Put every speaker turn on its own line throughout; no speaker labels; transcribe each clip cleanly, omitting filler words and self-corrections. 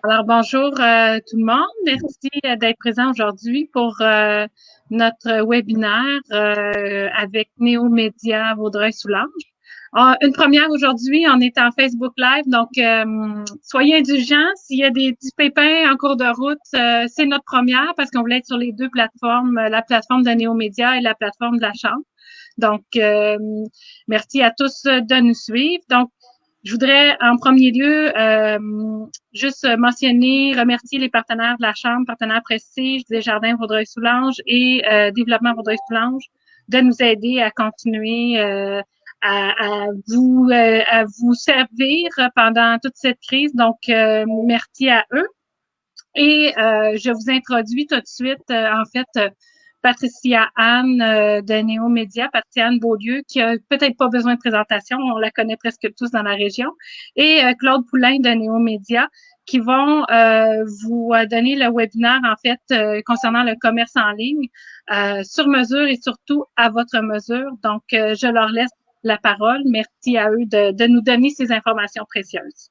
Alors, bonjour tout le monde. Merci d'être présent aujourd'hui pour notre webinaire avec Néomédia Vaudreuil-Soulanges. Une première aujourd'hui, on est en Facebook Live, donc soyez indulgents. S'il y a des petits pépins en cours de route, c'est notre première parce qu'on voulait être sur les deux plateformes, la plateforme de Néomédia et la plateforme de la Chambre. Donc, merci à tous de nous suivre. Donc, je voudrais en premier lieu juste mentionner, remercier les partenaires de la Chambre, partenaires Prestige, Desjardins Vaudreuil-Soulanges et Développement Vaudreuil-Soulanges, de nous aider à continuer à vous servir pendant toute cette crise. Donc, merci à eux. Et je vous introduis tout de suite, en fait, Patricia Anne de Néomédia, Patricia Anne Beaulieu, qui a peut-être pas besoin de présentation, on la connaît presque tous dans la région, et Claude Poulain de Néomédia, qui vont vous donner le webinaire, en fait, concernant le commerce en ligne, sur mesure et surtout à votre mesure. Donc, je leur laisse la parole. Merci à eux de nous donner ces informations précieuses.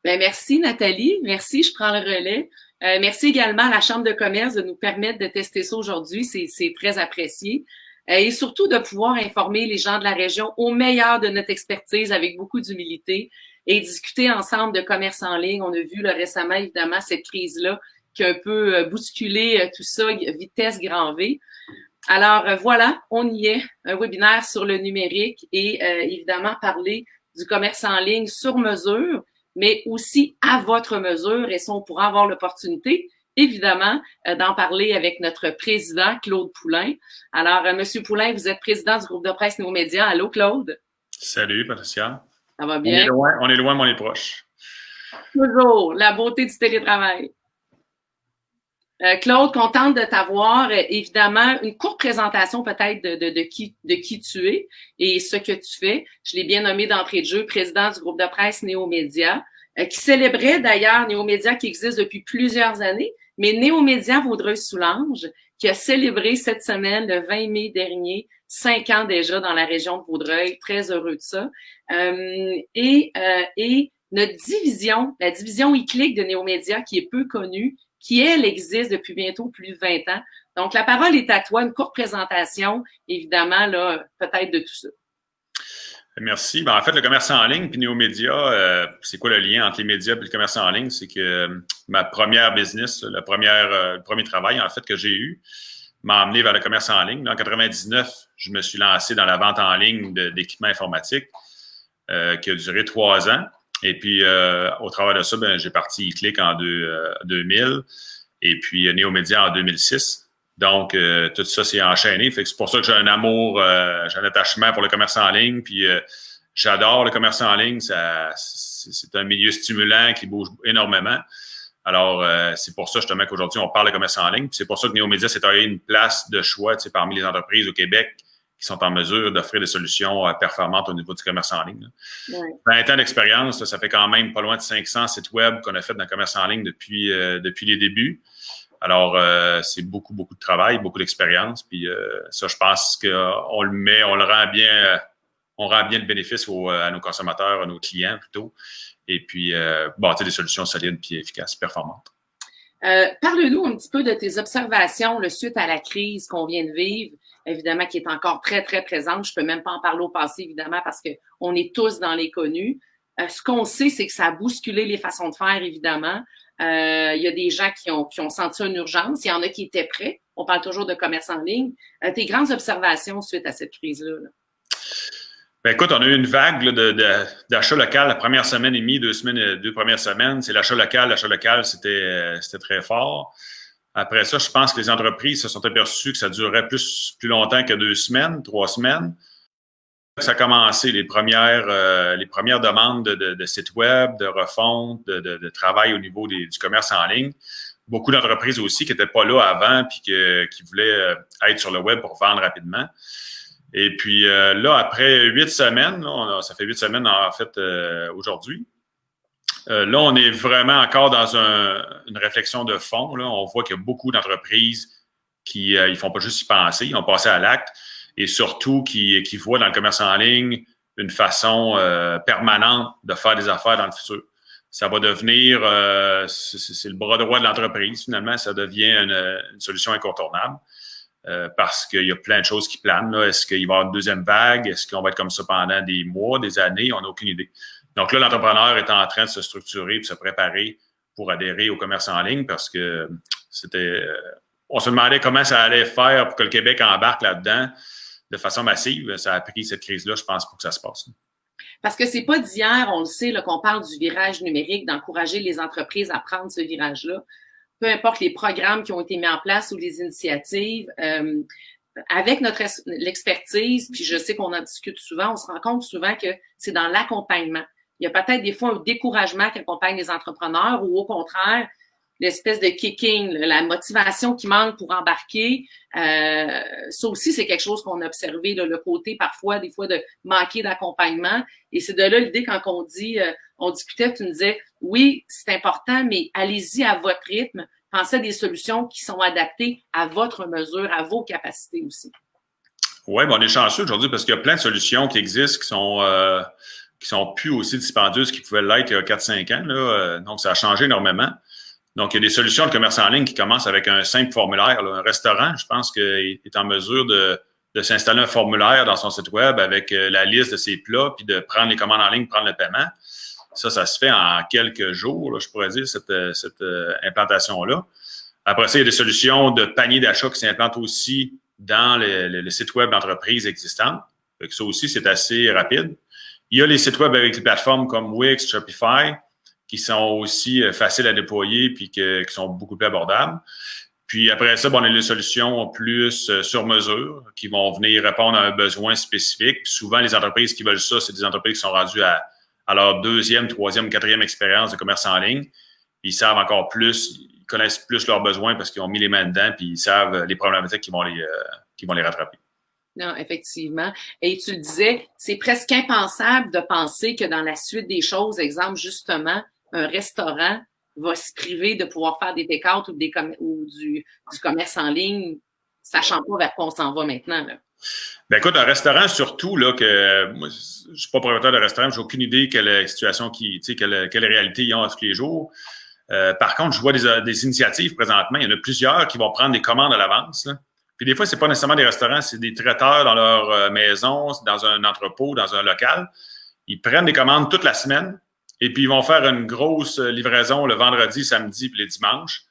Bien, merci Nathalie, merci, je prends le relais. Merci également à la Chambre de commerce de nous permettre de tester ça aujourd'hui, c'est très apprécié. Et surtout de pouvoir informer les gens de la région au meilleur de notre expertise avec beaucoup d'humilité et discuter ensemble de commerce en ligne. On a vu là, récemment, évidemment, cette crise-là qui a un peu bousculé tout ça, vitesse grand V. Alors voilà, on y est, un webinaire sur le numérique et évidemment parler du commerce en ligne sur mesure, mais aussi à votre mesure. Et ça, on pourra avoir l'opportunité, évidemment, d'en parler avec notre président, Claude Poulain. Alors, Monsieur Poulain, vous êtes président du groupe de presse Néomédia. Allô, Claude?
Salut, Patricia.
Ça va bien?
On est loin, mais on est proche.
Toujours, la beauté du télétravail. Claude, contente de t'avoir. Évidemment, une courte présentation peut-être de qui tu es et ce que tu fais. Je l'ai bien nommé d'entrée de jeu, président du groupe de presse Néomédia, qui célébrait d'ailleurs Néomédia qui existe depuis plusieurs années, mais Néomédia Vaudreuil-Soulanges, qui a célébré cette semaine, le 20 mai dernier, 5 ans déjà dans la région de Vaudreuil. Très heureux de ça. Et notre division, la division e-click de Néomédia, qui est peu connue, qui, elle, existe depuis bientôt plus de 20 ans. Donc, la parole est à toi, une courte présentation, évidemment, là, peut-être de tout ça.
Merci. En fait, le commerce en ligne puis Néomédia, c'est quoi le lien entre les médias et le commerce en ligne? C'est que ma première business, le premier travail, en fait, que j'ai eu, m'a amené vers le commerce en ligne. En 99, je me suis lancé dans la vente en ligne d'équipements informatiques qui a duré 3 ans. Et puis, au travers de ça, j'ai parti e-click en 2000 et puis Néomédia en 2006. Donc, tout ça s'est enchaîné. Fait que c'est pour ça que j'ai un amour, j'ai un attachement pour le commerce en ligne. Puis, j'adore le commerce en ligne. C'est un milieu stimulant qui bouge énormément. Alors, c'est pour ça justement qu'aujourd'hui, on parle de commerce en ligne. Puis c'est pour ça que Néomédia s'est taillé une place de choix parmi les entreprises au Québec qui sont en mesure d'offrir des solutions performantes au niveau du commerce en ligne. Ouais. 20 ans d'expérience, ça fait quand même pas loin de 500 sites web qu'on a fait dans le commerce en ligne depuis les débuts. Alors, c'est beaucoup de travail, beaucoup d'expérience. Puis ça, je pense qu'on le rend bien, on rend bien le bénéfice à nos consommateurs, à nos clients plutôt. Et puis, bâtir des solutions solides puis efficaces, performantes.
Parle-nous un petit peu de tes observations suite à la crise qu'on vient de vivre, évidemment, qui est encore très, très présente. Je peux même pas en parler au passé, évidemment, parce qu'on est tous dans les connus. Ce qu'on sait, c'est que ça a bousculé les façons de faire, évidemment. Il y a des gens qui ont senti une urgence. Il y en a qui étaient prêts. On parle toujours de commerce en ligne. Tes grandes observations suite à cette crise-là?
Ben écoute, on a eu une vague d'achat local la première semaine et demie, 2 premières semaines. C'est l'achat local, c'était très fort. Après ça, je pense que les entreprises se sont aperçues que ça durerait plus longtemps que 2 semaines, 3 semaines. Ça a commencé les premières demandes de sites web, de refonte, de travail au niveau du commerce en ligne. Beaucoup d'entreprises aussi qui n'étaient pas là avant puis qui voulaient être sur le web pour vendre rapidement. Et puis là, après 8 semaines, ça fait 8 semaines en fait aujourd'hui, là, on est vraiment encore dans une réflexion de fond. Là. On voit qu'il y a beaucoup d'entreprises qui ils font pas juste y penser, ils ont passé à l'acte et surtout qui voient dans le commerce en ligne une façon permanente de faire des affaires dans le futur. ça va devenir, c'est le bras droit de l'entreprise, finalement, ça devient une solution incontournable. Parce qu'il y a plein de choses qui planent. Là. Est-ce qu'il va y avoir une deuxième vague? Est-ce qu'on va être comme ça pendant des mois, des années? On n'a aucune idée. Donc là, l'entrepreneur est en train de se structurer et de se préparer pour adhérer au commerce en ligne parce que on se demandait comment ça allait faire pour que le Québec embarque là-dedans de façon massive. Ça a pris cette crise-là, je pense, pour que ça se passe.
Parce que c'est pas d'hier, on le sait, là, qu'on parle du virage numérique, d'encourager les entreprises à prendre ce virage-là. Peu importe les programmes qui ont été mis en place ou les initiatives, avec l'expertise, puis je sais qu'on en discute souvent, on se rend compte souvent que c'est dans l'accompagnement. Il y a peut-être des fois un découragement qui accompagne les entrepreneurs ou au contraire, l'espèce de kicking, la motivation qui manque pour embarquer. Ça aussi, c'est quelque chose qu'on a observé, là, le côté parfois, des fois, de manquer d'accompagnement. Et c'est de là l'idée quand on dit, on discutait, tu nous disais, oui, c'est important, mais allez-y à votre rythme. Pensez à des solutions qui sont adaptées à votre mesure, à vos capacités aussi.
Oui, on est chanceux aujourd'hui parce qu'il y a plein de solutions qui existent qui sont plus aussi dispendieuses qu'ils pouvaient l'être il y a 4-5 ans. Là. Donc, ça a changé énormément. Donc, il y a des solutions de commerce en ligne qui commencent avec un simple formulaire. Là. Un restaurant, je pense qu'il est en mesure de s'installer un formulaire dans son site web avec la liste de ses plats, puis de prendre les commandes en ligne, prendre le paiement. Ça se fait en quelques jours, là, je pourrais dire, cette implantation-là. Après ça, il y a des solutions de panier d'achat qui s'implantent aussi dans le site web d'entreprises existantes. Ça aussi, c'est assez rapide. Il y a les sites web avec les plateformes comme Wix, Shopify, qui sont aussi faciles à déployer puis qui sont beaucoup plus abordables. Puis après ça, on a les solutions plus sur mesure qui vont venir répondre à un besoin spécifique. Puis souvent, les entreprises qui veulent ça, c'est des entreprises qui sont rendues à leur 2e, 3e, 4e expérience de commerce en ligne. Ils savent encore plus, ils connaissent plus leurs besoins parce qu'ils ont mis les mains dedans puis ils savent les problématiques qui vont les rattraper.
Non, effectivement. Et tu le disais, c'est presque impensable de penser que dans la suite des choses, exemple, justement, un restaurant va se priver de pouvoir faire des take-out ou du commerce en ligne, sachant pas vers quoi on s'en va maintenant. Là.
Ben écoute, un restaurant, surtout, là, que moi, je suis pas propriétaire de restaurant, j'ai aucune idée quelle situation quelle réalité ils ont à tous les jours. Par contre, je vois des initiatives présentement. Il y en a plusieurs qui vont prendre des commandes à l'avance. Là. Puis des fois, c'est pas nécessairement des restaurants, c'est des traiteurs dans leur maison, dans un entrepôt, dans un local. Ils prennent des commandes toute la semaine et puis ils vont faire une grosse livraison le vendredi, samedi puis les dimanches.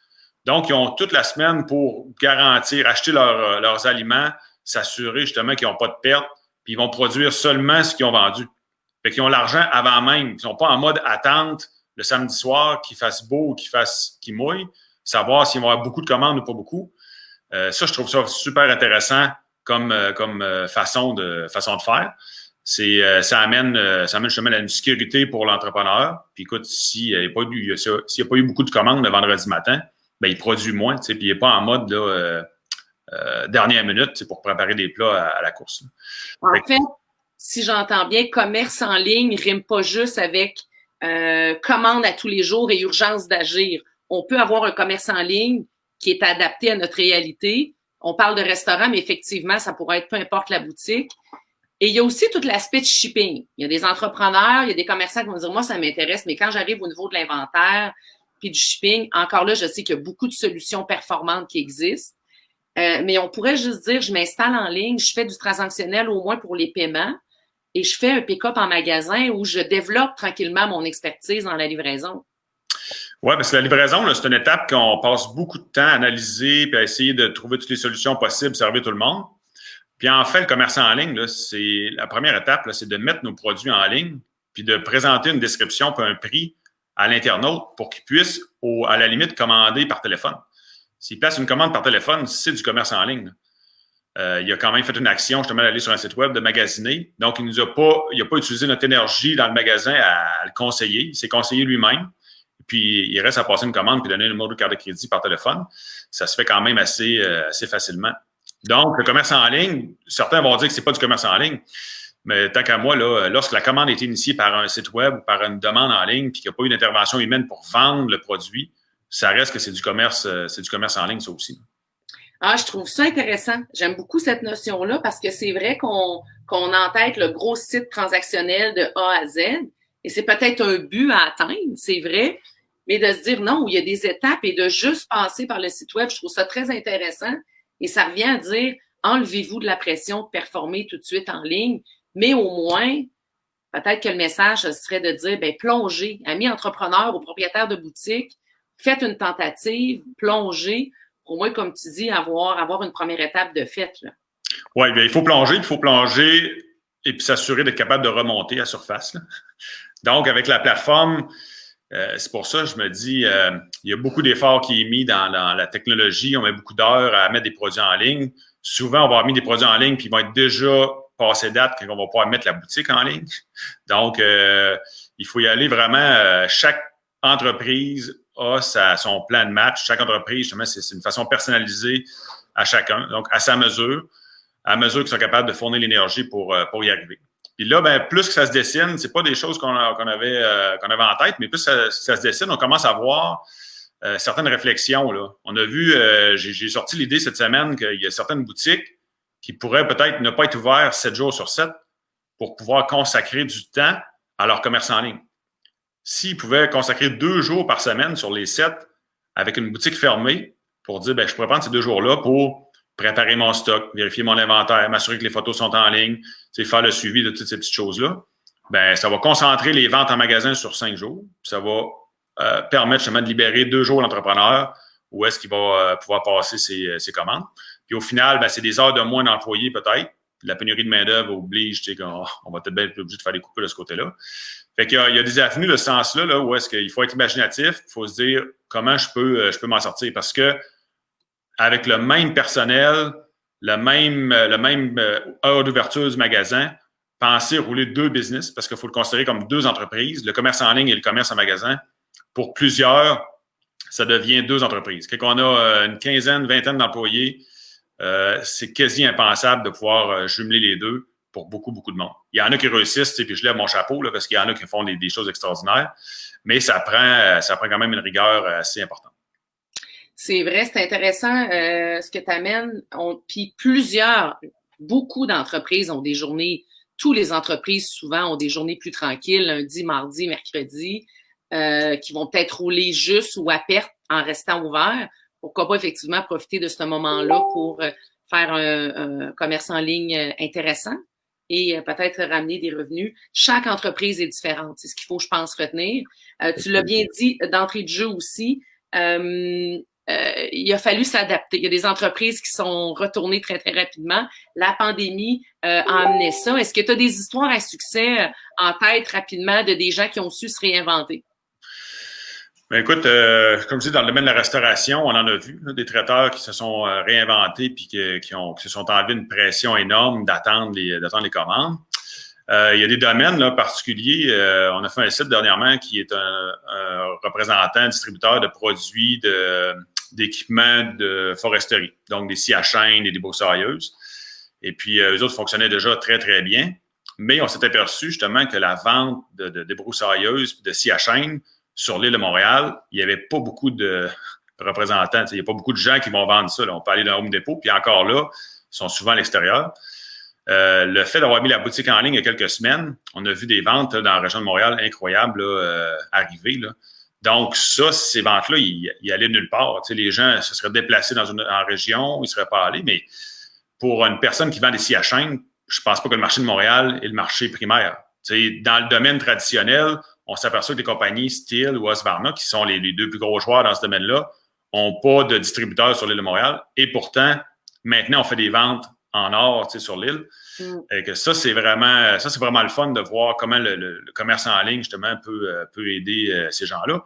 Donc, ils ont toute la semaine pour garantir, acheter leurs aliments, s'assurer justement qu'ils n'ont pas de perte, puis ils vont produire seulement ce qu'ils ont vendu. Fait qu'ils ont l'argent avant même. Ils ne sont pas en mode attente le samedi soir qu'il fasse beau ou qu'il mouille, savoir s'ils vont avoir beaucoup de commandes ou pas beaucoup. Ça, je trouve ça super intéressant comme façon de faire. Ça amène justement une sécurité pour l'entrepreneur. Puis écoute, s'il n'y a pas eu beaucoup de commandes le vendredi matin, ben il produit moins, puis il n'est pas en mode là, dernière minute pour préparer des plats à la course.
En fait, si j'entends bien, commerce en ligne rime pas juste avec commande à tous les jours et urgence d'agir. On peut avoir un commerce en ligne qui est adapté à notre réalité. On parle de restaurant, mais effectivement, ça pourrait être peu importe la boutique. Et il y a aussi tout l'aspect de shipping. Il y a des entrepreneurs, il y a des commerçants qui vont dire, moi, ça m'intéresse, mais quand j'arrive au niveau de l'inventaire puis du shipping, encore là, je sais qu'il y a beaucoup de solutions performantes qui existent. Mais on pourrait juste dire, je m'installe en ligne, je fais du transactionnel au moins pour les paiements et je fais un pick-up en magasin où je développe tranquillement mon expertise dans la livraison.
Oui, parce que la livraison, là, c'est une étape qu'on passe beaucoup de temps à analyser puis à essayer de trouver toutes les solutions possibles, servir tout le monde. Puis en fait, le commerce en ligne, là, c'est la première étape, là, c'est de mettre nos produits en ligne puis de présenter une description puis un prix à l'internaute pour qu'il puisse, à la limite, commander par téléphone. S'il place une commande par téléphone, c'est du commerce en ligne. Il a quand même fait une action, justement, d'aller sur un site web, de magasiner. Donc, il n'a pas utilisé notre énergie dans le magasin à le conseiller. Il s'est conseillé lui-même. Puis, il reste à passer une commande puis donner le numéro de carte de crédit par téléphone. Ça se fait quand même assez facilement. Donc, le commerce en ligne, certains vont dire que c'est pas du commerce en ligne. Mais tant qu'à moi, là, lorsque la commande est initiée par un site web ou par une demande en ligne puis qu'il n'y a pas eu d'intervention humaine pour vendre le produit, ça reste que c'est du commerce en ligne, ça aussi.
Ah, je trouve ça intéressant. J'aime beaucoup cette notion-là parce que c'est vrai qu'on a en tête le gros site transactionnel de A à Z, Et c'est peut-être un but à atteindre, c'est vrai, mais de se dire non, il y a des étapes et de juste passer par le site web, je trouve ça très intéressant. Et ça revient à dire, enlevez-vous de la pression de performer tout de suite en ligne, mais au moins, peut-être que le message ce serait de dire, ben plongez, amis entrepreneurs ou propriétaires de boutiques, faites une tentative, plongez, au moins, comme tu dis, avoir une première étape de fait.
Oui, bien, il faut plonger et puis s'assurer d'être capable de remonter à surface, là. Donc, avec la plateforme, c'est pour ça que je me dis, il y a beaucoup d'efforts qui est mis dans la technologie. On met beaucoup d'heures à mettre des produits en ligne. Souvent, on va avoir mis des produits en ligne puis ils vont être déjà passés date quand on va pouvoir mettre la boutique en ligne. Donc, il faut y aller vraiment. Chaque entreprise a son plan de match. Chaque entreprise, justement, c'est une façon personnalisée à chacun. Donc, à sa mesure, à mesure qu'ils sont capables de fournir l'énergie pour y arriver. Puis là, ben, plus que ça se dessine, c'est pas des choses qu'on avait en tête, mais plus ça se dessine, on commence à voir certaines réflexions, là. On a vu, j'ai sorti l'idée cette semaine qu'il y a certaines boutiques qui pourraient peut-être ne pas être ouvertes 7 jours sur 7 pour pouvoir consacrer du temps à leur commerce en ligne. S'ils pouvaient consacrer 2 jours par semaine sur les 7 avec une boutique fermée pour dire, ben, je pourrais prendre ces 2 jours-là pour préparer mon stock, vérifier mon inventaire, m'assurer que les photos sont en ligne, faire le suivi de toutes ces petites choses-là, ben ça va concentrer les ventes en magasin sur 5 jours. Ça va permettre justement de libérer 2 jours l'entrepreneur où est-ce qu'il va pouvoir passer ses commandes. Puis au final, ben, c'est des heures de moins d'employés peut-être. La pénurie de main-d'œuvre oblige, qu'on va peut-être bien être obligé de faire des coupures de ce côté-là. Fait qu'il y a des avenues de ce sens-là, là, où est-ce qu'il faut être imaginatif, il faut se dire comment je peux m'en sortir. Parce que avec le même personnel, le même heure d'ouverture du magasin, penser rouler 2 business, parce qu'il faut le considérer comme 2 entreprises, le commerce en ligne et le commerce en magasin. Pour plusieurs, ça devient 2 entreprises. Quand on a une quinzaine, vingtaine d'employés, c'est quasi impensable de pouvoir jumeler les deux pour beaucoup, beaucoup de monde. Il y en a qui réussissent, puis je lève mon chapeau, là, parce qu'il y en a qui font des choses extraordinaires, mais ça prend quand même une rigueur assez importante.
C'est vrai, c'est intéressant ce que tu amènes. Puis beaucoup d'entreprises ont des journées, toutes les entreprises souvent ont des journées plus tranquilles, lundi, mardi, mercredi, qui vont peut-être rouler juste ou à perte en restant ouverts. Pourquoi pas effectivement profiter de ce moment-là pour faire un commerce en ligne intéressant et peut-être ramener des revenus. Chaque entreprise est différente. C'est ce qu'il faut, je pense, retenir. Tu l'as bien dit d'entrée de jeu aussi. Il a fallu s'adapter. Il y a des entreprises qui sont retournées très, très rapidement. La pandémie a amené ça. Est-ce que tu as des histoires à succès en tête rapidement de des gens qui ont su se réinventer?
Ben écoute, comme je dis, dans le domaine de la restauration, on en a vu là, des traiteurs qui se sont réinventés puis qui se sont enlevés une pression énorme d'attendre les commandes. Il y a des domaines là, particuliers. On a fait un site dernièrement qui est un représentant, distributeur de produits d'équipements de foresterie, donc des scies à chaîne et des broussailleuses. Et puis, eux autres fonctionnaient déjà très, très bien. Mais on s'est aperçu justement que la vente de broussailleuses et de scies à chaîne sur l'île de Montréal, il n'y avait pas beaucoup de représentants. Il n'y a pas beaucoup de gens qui vont vendre ça. Là. On peut aller dans Home Depot, puis encore là, ils sont souvent à l'extérieur. Le fait d'avoir mis la boutique en ligne il y a quelques semaines, on a vu des ventes là, dans la région de Montréal incroyables là, arriver. Là. Donc, ça, ces ventes-là, ils allaient nulle part. Tu sais, les gens se seraient déplacés en région, ils ne seraient pas allés, mais pour une personne qui vend des scies à chaîne, je ne pense pas que le marché de Montréal est le marché primaire. Tu sais, dans le domaine traditionnel, on s'aperçoit que des compagnies Stihl ou Husqvarna, qui sont les 2 plus gros joueurs dans ce domaine-là, n'ont pas de distributeurs sur l'île de Montréal. Et pourtant, maintenant, on fait des ventes en or, tu sais, sur l'île. Et que ça, c'est vraiment le fun de voir comment le commerce en ligne, justement, peut aider ces gens-là.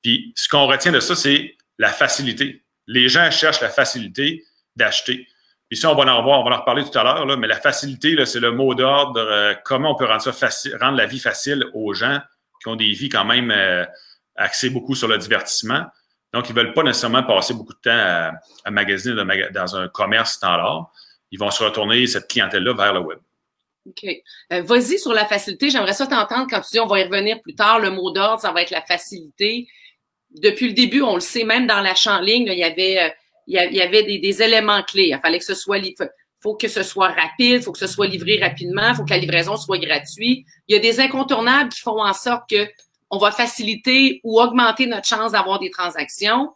Puis, ce qu'on retient de ça, c'est la facilité. Les gens cherchent la facilité d'acheter. Puis ça, on va en reparler tout à l'heure, là, mais la facilité, là, c'est le mot d'ordre. Comment on peut rendre ça facile, rendre la vie facile aux gens qui ont des vies quand même axées beaucoup sur le divertissement. Donc, ils ne veulent pas nécessairement passer beaucoup de temps à magasiner dans un commerce standard. Ils vont se retourner, cette clientèle-là, vers le web.
OK. Vas-y sur la facilité. J'aimerais ça t'entendre quand tu dis on va y revenir plus tard. Le mot d'ordre, ça va être la facilité. Depuis le début, on le sait, même dans l'achat en ligne, là, il y avait des éléments clés. Il fallait que ce soit faut que ce soit rapide, faut que ce soit livré rapidement, faut que la livraison soit gratuite. Il y a des incontournables qui font en sorte que on va faciliter ou augmenter notre chance d'avoir des transactions.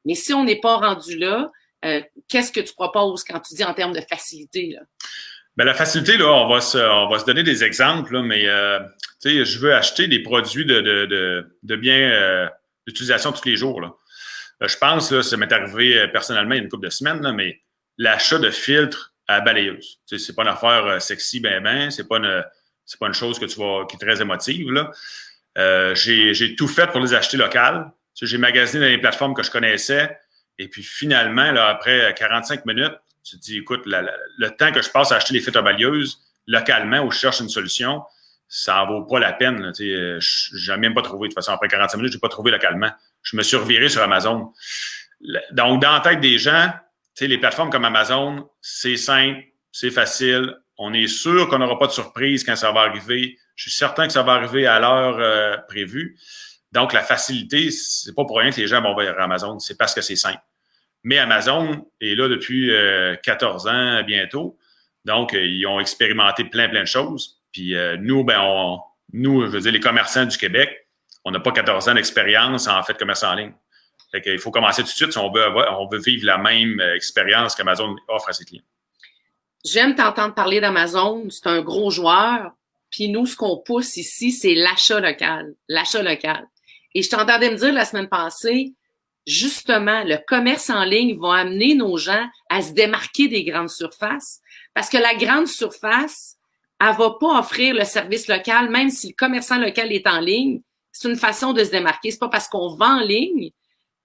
Mais si on n'est pas rendu là, qu'est-ce que tu proposes quand tu dis en termes de facilité, là?
Ben, la facilité, là, on va se donner des exemples, là, mais tu sais, je veux acheter des produits de biens d'utilisation tous les jours, là. Je pense, là, ça m'est arrivé personnellement il y a une couple de semaines, là, mais l'achat de filtres à balayeuse. Tu sais, c'est pas une affaire sexy, c'est pas une chose qui est très émotive, là. J'ai tout fait pour les acheter locales. Tu sais, j'ai magasiné dans les plateformes que je connaissais, et puis finalement, là, après 45 minutes, tu te dis, écoute, le temps que je passe à acheter les filtres à balayeuse localement où je cherche une solution, ça en vaut pas la peine, là. Tu sais, je n'ai même pas trouvé. De toute façon, après 45 minutes, je n'ai pas trouvé localement. Je me suis reviré sur Amazon. Donc, dans la tête des gens, tu sais, les plateformes comme Amazon, c'est simple, c'est facile. On est sûr qu'on n'aura pas de surprise quand ça va arriver. Je suis certain que ça va arriver à l'heure prévue. Donc, la facilité, c'est pas pour rien que les gens vont vers Amazon. C'est parce que c'est simple. Mais Amazon est là depuis 14 ans bientôt. Donc, ils ont expérimenté plein de choses. Puis nous, je veux dire, les commerçants du Québec, on n'a pas 14 ans d'expérience en fait de commerce en ligne. Fait qu'il faut commencer tout de suite si on veut vivre la même expérience qu'Amazon offre à ses clients.
J'aime t'entendre parler d'Amazon. C'est un gros joueur. Puis nous, ce qu'on pousse ici, c'est l'achat local. L'achat local. Et je t'entendais me dire la semaine passée, justement, le commerce en ligne va amener nos gens à se démarquer des grandes surfaces. Parce que la grande surface, elle va pas offrir le service local, même si le commerçant local est en ligne. C'est une façon de se démarquer. C'est pas parce qu'on vend en ligne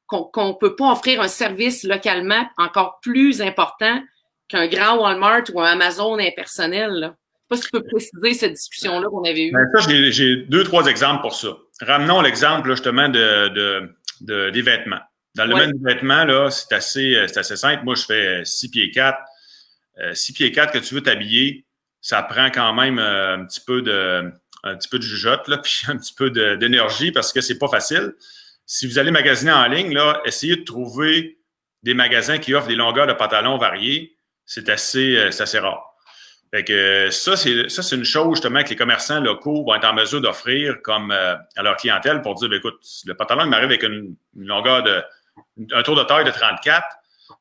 qu'on peut pas offrir un service localement encore plus important qu'un grand Walmart ou un Amazon impersonnel, là. Je sais pas si tu peux préciser cette discussion-là qu'on avait eue.
Ben ça, j'ai 2-3 exemples pour ça. Ramenons l'exemple, là, justement, des vêtements. Dans le domaine des vêtements, là, c'est assez simple. Moi, je fais 6 pieds 4. 6 pieds 4 que tu veux t'habiller, ça prend quand même un petit peu de jugeote, là, puis un petit peu d'énergie parce que c'est pas facile. Si vous allez magasiner en ligne, là, essayez de trouver des magasins qui offrent des longueurs de pantalons variées. C'est assez rare. Fait que ça, c'est une chose justement que les commerçants locaux vont être en mesure d'offrir comme à leur clientèle pour dire, écoute, le pantalon il m'arrive avec une longueur un tour de taille de 34,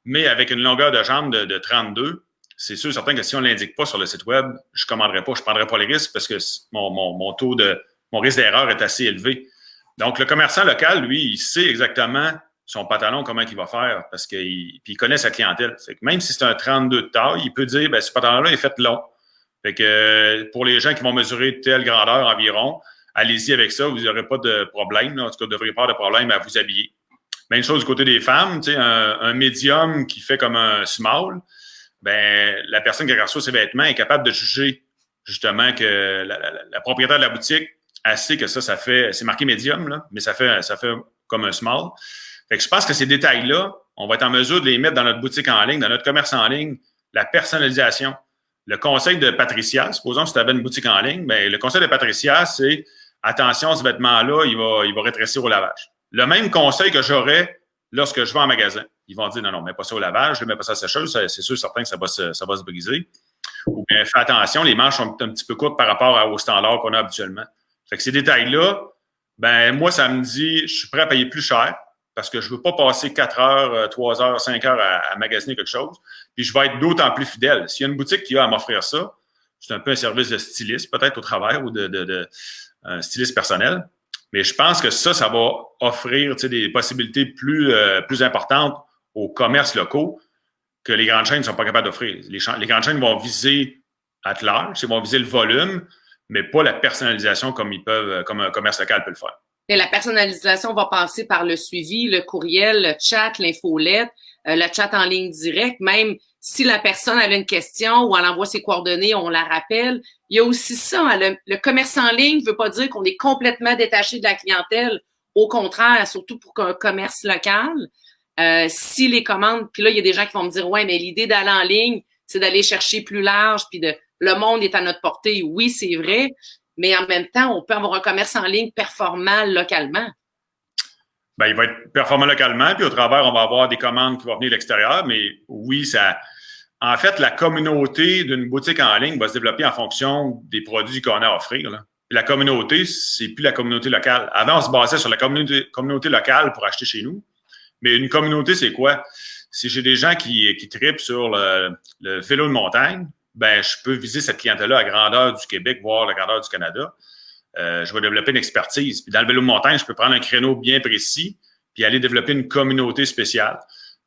mais avec une longueur de jambe de 32. C'est sûr, certain que si on ne l'indique pas sur le site web, je ne commanderai pas, je ne prendrai pas les risques parce que mon risque d'erreur est assez élevé. Donc, le commerçant local, lui, il sait exactement son pantalon, comment il va faire parce qu'il connaît sa clientèle. Fait que même si c'est un 32 de taille, il peut dire, ce pantalon-là est fait long. Fait que pour les gens qui vont mesurer telle grandeur environ, allez-y avec ça, vous n'aurez pas de problème. Là. En tout cas, vous ne devriez pas avoir de problème à vous habiller. Même chose du côté des femmes, tu sais, un médium qui fait comme un small, la personne qui reçoit ses vêtements est capable de juger justement que la propriétaire de la boutique, elle sait que ça fait, c'est marqué médium, là, mais ça fait comme un small. Fait que je pense que ces détails-là, on va être en mesure de les mettre dans notre boutique en ligne, dans notre commerce en ligne, la personnalisation. Le conseil de Patricia, supposons que tu avais une boutique en ligne, le conseil de Patricia, c'est attention, ce vêtement-là, il va rétrécir au lavage. Le même conseil que j'aurais lorsque je vais en magasin. Ils vont dire non, mets pas ça au lavage, mets pas ça à la sécheuse, c'est sûr, certain que ça va se briser. Ou bien fais attention, les manches sont un petit peu courtes par rapport aux standards qu'on a habituellement. Fait que ces détails-là, moi, ça me dit, je suis prêt à payer plus cher parce que je ne veux pas passer 4 heures, 3 heures, 5 heures à magasiner quelque chose. Puis je vais être d'autant plus fidèle. S'il y a une boutique qui a à m'offrir ça, c'est un peu un service de styliste, peut-être au travers ou de styliste personnel. Mais je pense que ça va offrir des possibilités plus importantes aux commerces locaux que les grandes chaînes ne sont pas capables d'offrir. Les grandes chaînes vont viser at large, ils vont viser le volume, mais pas la personnalisation comme un commerce local peut le faire.
Et la personnalisation va passer par le suivi, le courriel, le chat, l'infolette, le chat en ligne direct. Même si la personne a une question ou elle envoie ses coordonnées, on la rappelle. Il y a aussi ça. Le commerce en ligne ne veut pas dire qu'on est complètement détaché de la clientèle. Au contraire, surtout pour un commerce local. Si les commandes, puis là, il y a des gens qui vont me dire, ouais, mais l'idée d'aller en ligne, c'est d'aller chercher plus large, puis le monde est à notre portée. Oui, c'est vrai. Mais en même temps, on peut avoir un commerce en ligne performant localement.
Il va être performant localement, puis au travers, on va avoir des commandes qui vont venir de l'extérieur, mais oui, En fait, la communauté d'une boutique en ligne va se développer en fonction des produits qu'on a à offrir. Là. La communauté, c'est plus la communauté locale. Avant, on se basait sur la communauté locale pour acheter chez nous. Mais une communauté, c'est quoi? Si j'ai des gens qui tripent sur le vélo de montagne, ben je peux viser cette clientèle-là à grandeur du Québec, voire la grandeur du Canada. Je vais développer une expertise. Puis dans le vélo de montagne, je peux prendre un créneau bien précis puis aller développer une communauté spéciale.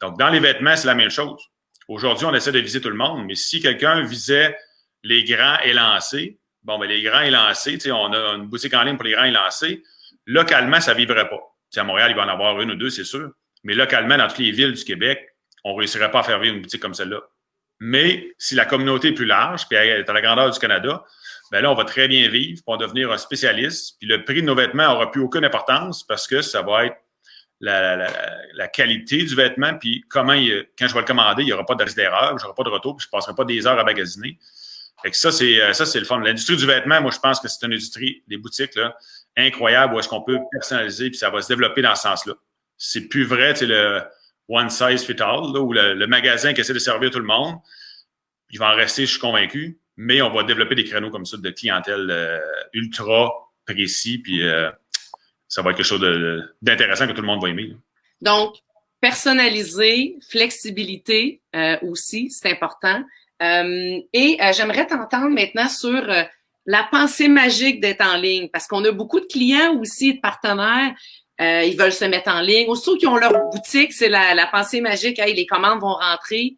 Donc, dans les vêtements, c'est la même chose. Aujourd'hui, on essaie de viser tout le monde, mais si quelqu'un visait les grands élancés, bon, ben les grands élancés, tu sais, on a une boutique en ligne pour les grands élancés. Localement, ça ne vivrait pas. Tu sais, à Montréal, il va en avoir une ou deux, c'est sûr. Mais localement, dans toutes les villes du Québec, on ne réussirait pas à faire vivre une boutique comme celle-là. Mais si la communauté est plus large, puis elle est à la grandeur du Canada, ben là, on va très bien vivre, puis on va devenir un spécialiste. Puis le prix de nos vêtements n'aura plus aucune importance parce que ça va être la qualité du vêtement, puis comment, quand je vais le commander, il n'y aura pas de risque d'erreur, je n'aurai pas de retour, puis je ne passerai pas des heures à magasiner. Fait que ça, c'est le fun. L'industrie du vêtement, moi, je pense que c'est une industrie, des boutiques, là, incroyable, où est-ce qu'on peut personnaliser, puis ça va se développer dans ce sens-là. C'est plus vrai, tu sais, le one size fit all, là, ou le magasin qui essaie de servir tout le monde. Il va en rester, je suis convaincu, mais on va développer des créneaux comme ça de clientèle ultra précis, puis ça va être quelque chose d'intéressant que tout le monde va aimer.
Donc, personnaliser, flexibilité aussi, c'est important. J'aimerais t'entendre maintenant sur la pensée magique d'être en ligne, parce qu'on a beaucoup de clients aussi, de partenaires, ils veulent se mettre en ligne. Aussitôt qu'ils ont leur boutique, c'est la pensée magique, hey, les commandes vont rentrer.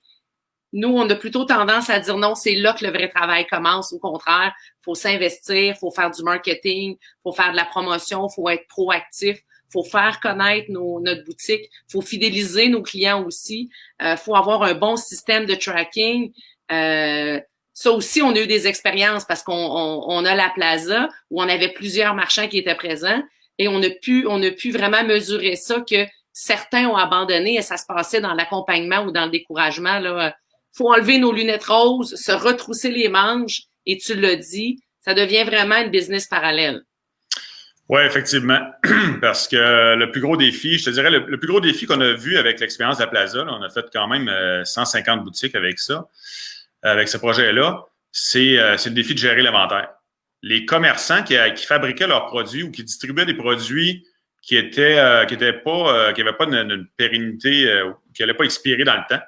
Nous, on a plutôt tendance à dire non, c'est là que le vrai travail commence. Au contraire, il faut s'investir, il faut faire du marketing, il faut faire de la promotion, il faut être proactif, il faut faire connaître notre boutique, il faut fidéliser nos clients aussi, il faut avoir un bon système de tracking. Ça aussi, on a eu des expériences parce qu'on a la plaza où on avait plusieurs marchands qui étaient présents et on a pu vraiment mesurer ça que certains ont abandonné et ça se passait dans l'accompagnement ou dans le découragement, là. Faut enlever nos lunettes roses, se retrousser les manches, et tu l'as dit, ça devient vraiment une business parallèle.
Oui, effectivement. Parce que le plus gros défi, je te dirais, le plus gros défi qu'on a vu avec l'expérience de la Plaza, là, on a fait quand même 150 boutiques avec ça, avec ce projet-là, c'est le défi de gérer l'inventaire. Les commerçants qui fabriquaient leurs produits ou qui distribuaient des produits qui n'avaient pas une pérennité, qui n'allaient pas expirer dans le temps.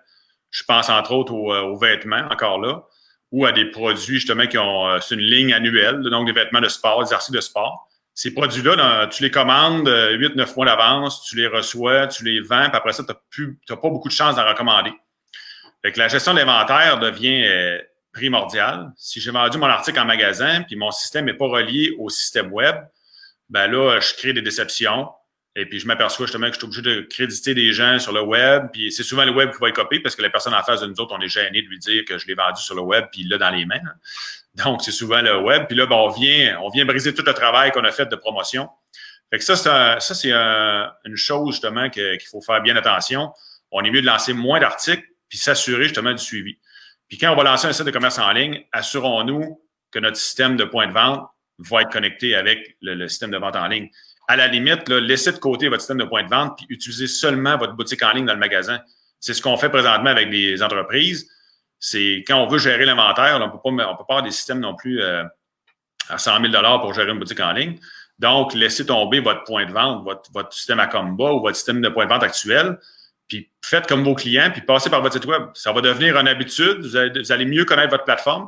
Je pense entre autres aux vêtements, encore là, ou à des produits justement qui ont c'est une ligne annuelle, donc des vêtements de sport, des articles de sport. Ces produits-là, tu les commandes 8-9 mois d'avance, tu les reçois, tu les vends, puis après ça, tu n'as pas beaucoup de chances d'en recommander. Fait que la gestion de l'inventaire devient primordiale. Si j'ai vendu mon article en magasin, puis mon système n'est pas relié au système web, ben là, je crée des déceptions. Et puis, je m'aperçois justement que je suis obligé de créditer des gens sur le web. Puis, c'est souvent le web qui va être copié parce que la personne en face de nous autres, on est gêné de lui dire que je l'ai vendu sur le web puis il l'a dans les mains. Donc, c'est souvent le web. Puis là, ben, on vient briser tout le travail qu'on a fait de promotion. Fait que ça c'est une chose justement qu'il faut faire bien attention. On est mieux de lancer moins d'articles puis s'assurer justement du suivi. Puis, quand on va lancer un site de commerce en ligne, assurons-nous que notre système de point de vente va être connecté avec le système de vente en ligne. À la limite, là, laissez de côté votre système de point de vente puis utilisez seulement votre boutique en ligne dans le magasin. C'est ce qu'on fait présentement avec les entreprises. C'est quand on veut gérer l'inventaire, on peut pas avoir des systèmes non plus à 100 000 pour gérer une boutique en ligne. Donc, laissez tomber votre point de vente, votre système à combat ou votre système de point de vente actuel. Puis faites comme vos clients, puis passez par votre site web. Ça va devenir une habitude. Vous allez mieux connaître votre plateforme.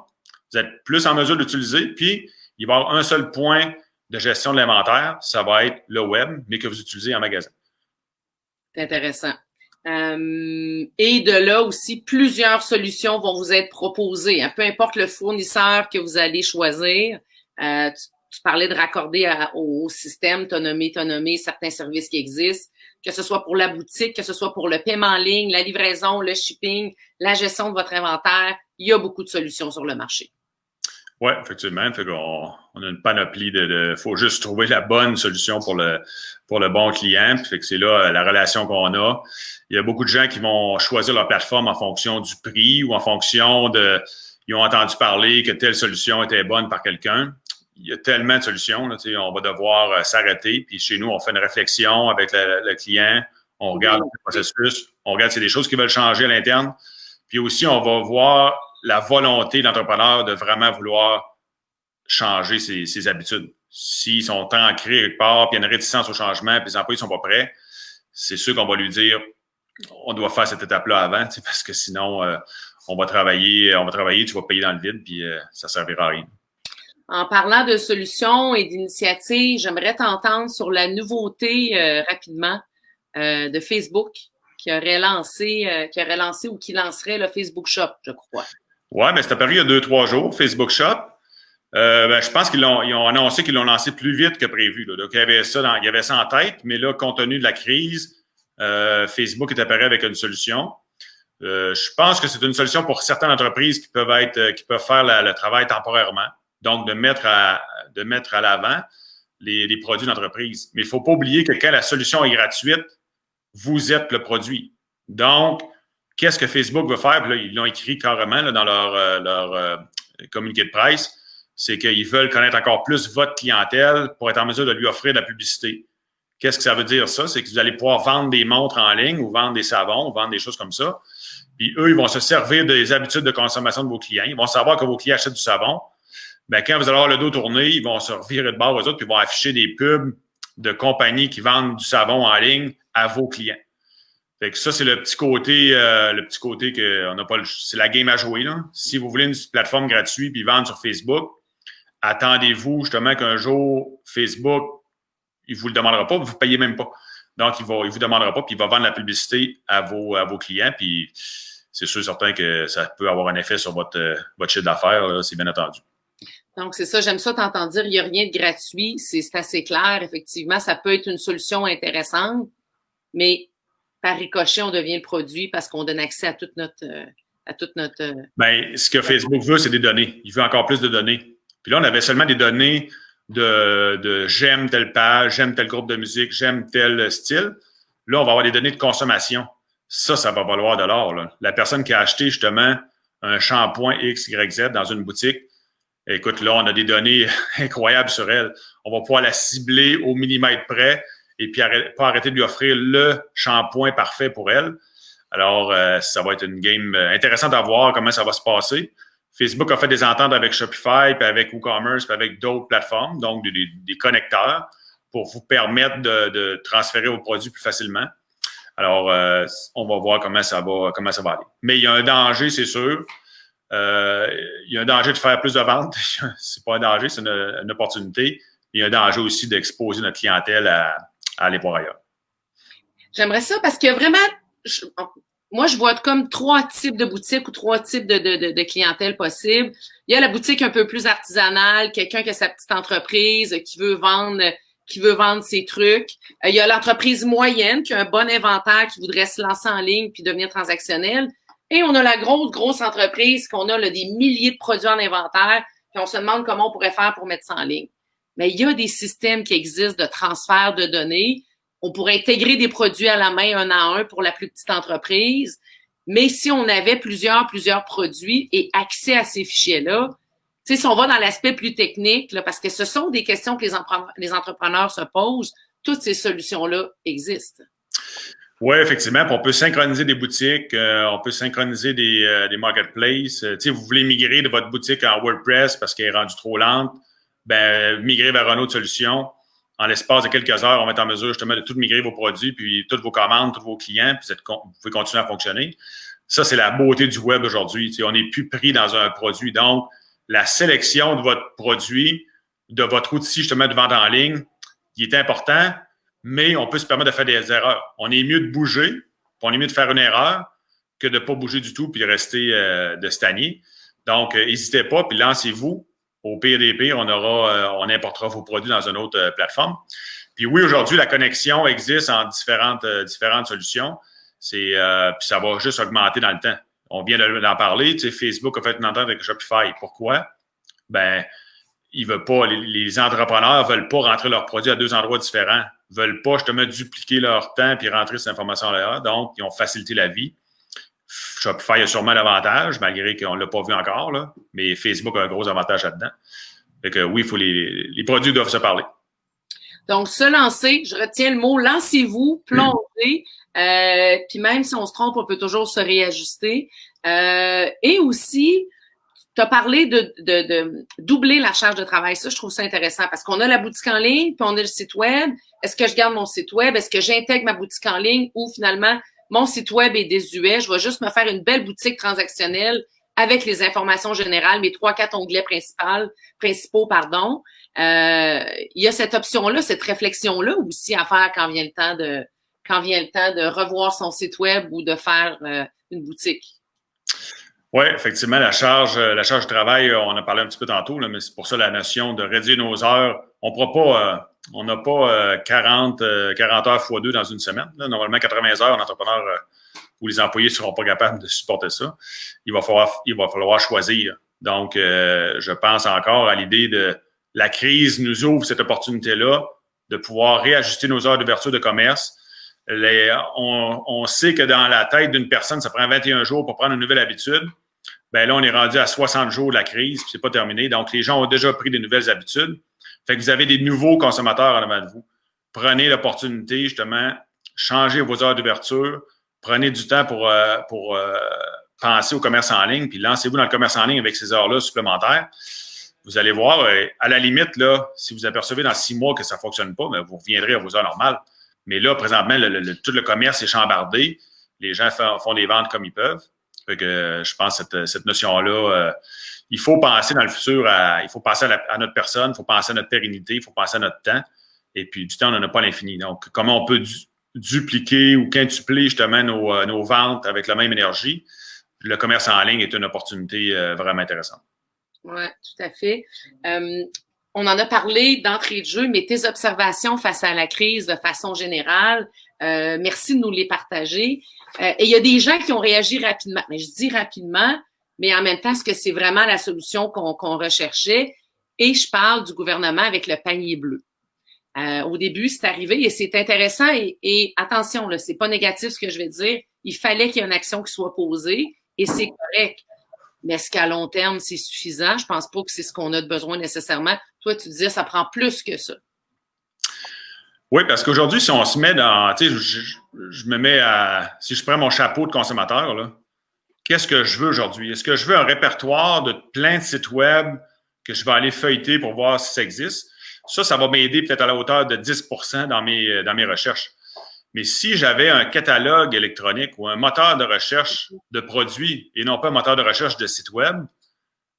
Vous êtes plus en mesure d'utiliser. Puis, il va y avoir un seul point de gestion de l'inventaire, ça va être le web, mais que vous utilisez en magasin.
C'est intéressant. Et de là aussi, plusieurs solutions vont vous être proposées. Peu importe le fournisseur que vous allez choisir, tu parlais de raccorder au système, t'as nommé certains services qui existent, que ce soit pour la boutique, que ce soit pour le paiement en ligne, la livraison, le shipping, la gestion de votre inventaire. Il y a beaucoup de solutions sur le marché.
Oui, effectivement. Fait qu'on a une panoplie faut juste trouver la bonne solution pour le bon client. Puis fait que c'est là la relation qu'on a. Il y a beaucoup de gens qui vont choisir leur plateforme en fonction du prix ou en fonction ils ont entendu parler que telle solution était bonne par quelqu'un. Il y a tellement de solutions, là, on va devoir s'arrêter. Puis chez nous, on fait une réflexion avec le client. On regarde le processus. On regarde s'il y a des choses qui veulent changer à l'interne. Puis aussi, on va voir la volonté de l'entrepreneur de vraiment vouloir changer ses habitudes. S'ils sont ancrés quelque part, puis il y a une réticence au changement, puis les employés sont pas prêts, c'est sûr qu'on va lui dire on doit faire cette étape-là avant, parce que sinon, on va travailler, tu vas payer dans le vide, puis ça servira à rien.
En parlant de solutions et d'initiatives, j'aimerais t'entendre sur la nouveauté rapidement de Facebook qui aurait lancé ou qui lancerait le Facebook Shop, je crois.
Ouais, mais c'est apparu il y a 2-3 jours, Facebook Shop. Je pense ils ont annoncé qu'ils l'ont lancé plus vite que prévu. Là. Donc, il y avait ça en tête, mais là, compte tenu de la crise, Facebook est apparu avec une solution. Je pense que c'est une solution pour certaines entreprises qui peuvent faire le travail temporairement. Donc, de mettre à l'avant les produits d'entreprise. Mais il ne faut pas oublier que quand la solution est gratuite, vous êtes le produit. Donc, qu'est-ce que Facebook veut faire? Là, ils l'ont écrit carrément là, dans leur communiqué de presse. C'est qu'ils veulent connaître encore plus votre clientèle pour être en mesure de lui offrir de la publicité. Qu'est-ce que ça veut dire, ça? C'est que vous allez pouvoir vendre des montres en ligne ou vendre des savons ou vendre des choses comme ça. Puis eux, ils vont se servir des habitudes de consommation de vos clients. Ils vont savoir que vos clients achètent du savon. Ben, quand vous allez avoir le dos tourné, ils vont se revirer de bord aux autres puis ils vont afficher des pubs de compagnies qui vendent du savon en ligne à vos clients. Fait que ça, c'est le petit côté que on n'a pas c'est la game à jouer, là. Si vous voulez une plateforme gratuite puis vendre sur Facebook, attendez-vous justement qu'un jour, Facebook, il vous le demandera pas, vous ne payez même pas. Donc, il vous demandera pas, puis il va vendre la publicité à vos clients, puis c'est sûr certain que ça peut avoir un effet sur votre chiffre d'affaires, là, c'est bien entendu.
Donc, c'est ça, j'aime ça t'entendre dire, il n'y a rien de gratuit, c'est assez clair, effectivement, ça peut être une solution intéressante, mais par ricochet, on devient le produit parce qu'on donne accès à toute notre...
Bien, ce que Facebook veut, c'est des données. Il veut encore plus de données. Puis là, on avait seulement des données de j'aime telle page, j'aime tel groupe de musique, j'aime tel style. Là, on va avoir des données de consommation. Ça va valoir de l'or, là. La personne qui a acheté justement un shampoing X, Y, Z dans une boutique, écoute, là, on a des données incroyables sur elle. On va pouvoir la cibler au millimètre près et puis pas arrêter de lui offrir le shampoing parfait pour elle. Alors, ça va être une game intéressante à voir comment ça va se passer. Facebook a fait des ententes avec Shopify, puis avec WooCommerce, puis avec d'autres plateformes, donc des connecteurs pour vous permettre de transférer vos produits plus facilement. Alors, on va voir comment ça va aller. Mais il y a un danger, c'est sûr. Il y a un danger de faire plus de ventes. C'est pas un danger, c'est une opportunité. Il y a un danger aussi d'exposer notre clientèle à aller voir ailleurs.
J'aimerais ça parce que vraiment, moi, je vois comme 3 types de boutiques ou 3 types de clientèle possibles. Il y a la boutique un peu plus artisanale, quelqu'un qui a sa petite entreprise, qui veut vendre ses trucs. Il y a l'entreprise moyenne qui a un bon inventaire, qui voudrait se lancer en ligne puis devenir transactionnelle. Et on a la grosse entreprise qu'on a là, des milliers de produits en inventaire, puis on se demande comment on pourrait faire pour mettre ça en ligne. Mais il y a des systèmes qui existent de transfert de données. On pourrait intégrer des produits à la main un à un pour la plus petite entreprise. Mais si on avait plusieurs produits et accès à ces fichiers-là, tu sais, si on va dans l'aspect plus technique, là, parce que ce sont des questions que les entrepreneurs se posent, toutes ces solutions-là existent.
Oui, effectivement. Puis on peut synchroniser des boutiques, on peut synchroniser des marketplaces. Tu sais, vous voulez migrer de votre boutique en WordPress parce qu'elle est rendue trop lente, ben migrer vers une autre solution. En l'espace de quelques heures, on va être en mesure justement de tout migrer vos produits, puis toutes vos commandes, tous vos clients, puis vous pouvez continuer à fonctionner. Ça, c'est la beauté du web aujourd'hui. Tu sais, on n'est plus pris dans un produit. Donc, la sélection de votre produit, de votre outil justement de vente en ligne, qui est important, mais on peut se permettre de faire des erreurs. On est mieux de bouger, puis on est mieux de faire une erreur que de ne pas bouger du tout puis de rester de stagner. Donc, n'hésitez pas, puis lancez-vous. Au pire des pires, on importera vos produits dans une autre plateforme. Puis oui, aujourd'hui, la connexion existe en différentes solutions. Puis ça va juste augmenter dans le temps. On vient d'en parler. Tu sais, Facebook a fait une entente avec Shopify. Pourquoi? Ben, ils veulent pas, les entrepreneurs veulent pas rentrer leurs produits à 2 endroits différents. Ils veulent pas justement dupliquer leur temps puis rentrer cette information-là. Donc, ils ont facilité la vie. Shopify a sûrement l'avantage, malgré qu'on ne l'a pas vu encore, là, mais Facebook a un gros avantage là-dedans. Fait que oui, les produits doivent se parler.
Donc, se lancer, je retiens le mot, lancez-vous, plongez, puis même si on se trompe, on peut toujours se réajuster. Et aussi, tu as parlé de doubler la charge de travail. Ça, je trouve ça intéressant parce qu'on a la boutique en ligne, puis on a le site web. Est-ce que je garde mon site web? Est-ce que j'intègre ma boutique en ligne ou finalement, mon site web est désuet? Je vais juste me faire une belle boutique transactionnelle avec les informations générales, mes 3-4 onglets principaux. Il y a cette option-là, cette réflexion-là aussi à faire quand vient le temps de revoir son site web ou de faire une boutique.
Oui, effectivement, la charge de travail, on a parlé un petit peu tantôt, là, mais c'est pour ça la notion de réduire nos heures. On n'a pas 40 heures x 2 dans une semaine. Là. Normalement, 80 heures, un entrepreneur où les employés ne seront pas capables de supporter ça. Il va falloir choisir. Donc, je pense encore à l'idée de la crise nous ouvre cette opportunité-là de pouvoir réajuster nos heures d'ouverture de commerce. On sait que dans la tête d'une personne, ça prend 21 jours pour prendre une nouvelle habitude. Ben là, on est rendu à 60 jours de la crise, puis c'est pas terminé. Donc, les gens ont déjà pris des nouvelles habitudes. Fait que vous avez des nouveaux consommateurs en avant de vous. Prenez l'opportunité, justement, changez vos heures d'ouverture, prenez du temps pour penser au commerce en ligne, puis lancez-vous dans le commerce en ligne avec ces heures-là supplémentaires. Vous allez voir, à la limite, là, si vous apercevez dans 6 mois que ça ne fonctionne pas, bien, vous reviendrez à vos heures normales. Mais là, présentement, tout le commerce est chambardé. Les gens font des ventes comme ils peuvent. Fait que je pense que cette notion-là, il faut penser dans le futur, il faut penser à notre personne, il faut penser à notre pérennité, il faut penser à notre temps. Et puis, du temps, on n'en a pas à l'infini. Donc, comment on peut dupliquer ou quintupler justement nos ventes avec la même énergie? Le commerce en ligne est une opportunité vraiment intéressante.
Oui, tout à fait. On en a parlé d'entrée de jeu, mais tes observations face à la crise de façon générale, merci de nous les partager. Et il y a des gens qui ont réagi rapidement. Mais je dis rapidement, mais en même temps, est-ce que c'est vraiment la solution qu'on recherchait? Et je parle du gouvernement avec le panier bleu. Au début, c'est arrivé et c'est intéressant et attention, là, c'est pas négatif ce que je vais dire. Il fallait qu'il y ait une action qui soit posée et c'est correct. Mais est-ce qu'à long terme, c'est suffisant? Je pense pas que c'est ce qu'on a de besoin nécessairement. Toi, tu disais, ça prend plus que ça.
Oui, parce qu'aujourd'hui, si on se met dans, tu sais, je me mets si je prends mon chapeau de consommateur, là, qu'est-ce que je veux aujourd'hui? Est-ce que je veux un répertoire de plein de sites web que je vais aller feuilleter pour voir si ça existe? Ça va m'aider peut-être à la hauteur de 10% dans mes recherches. Mais si j'avais un catalogue électronique ou un moteur de recherche de produits et non pas un moteur de recherche de site web,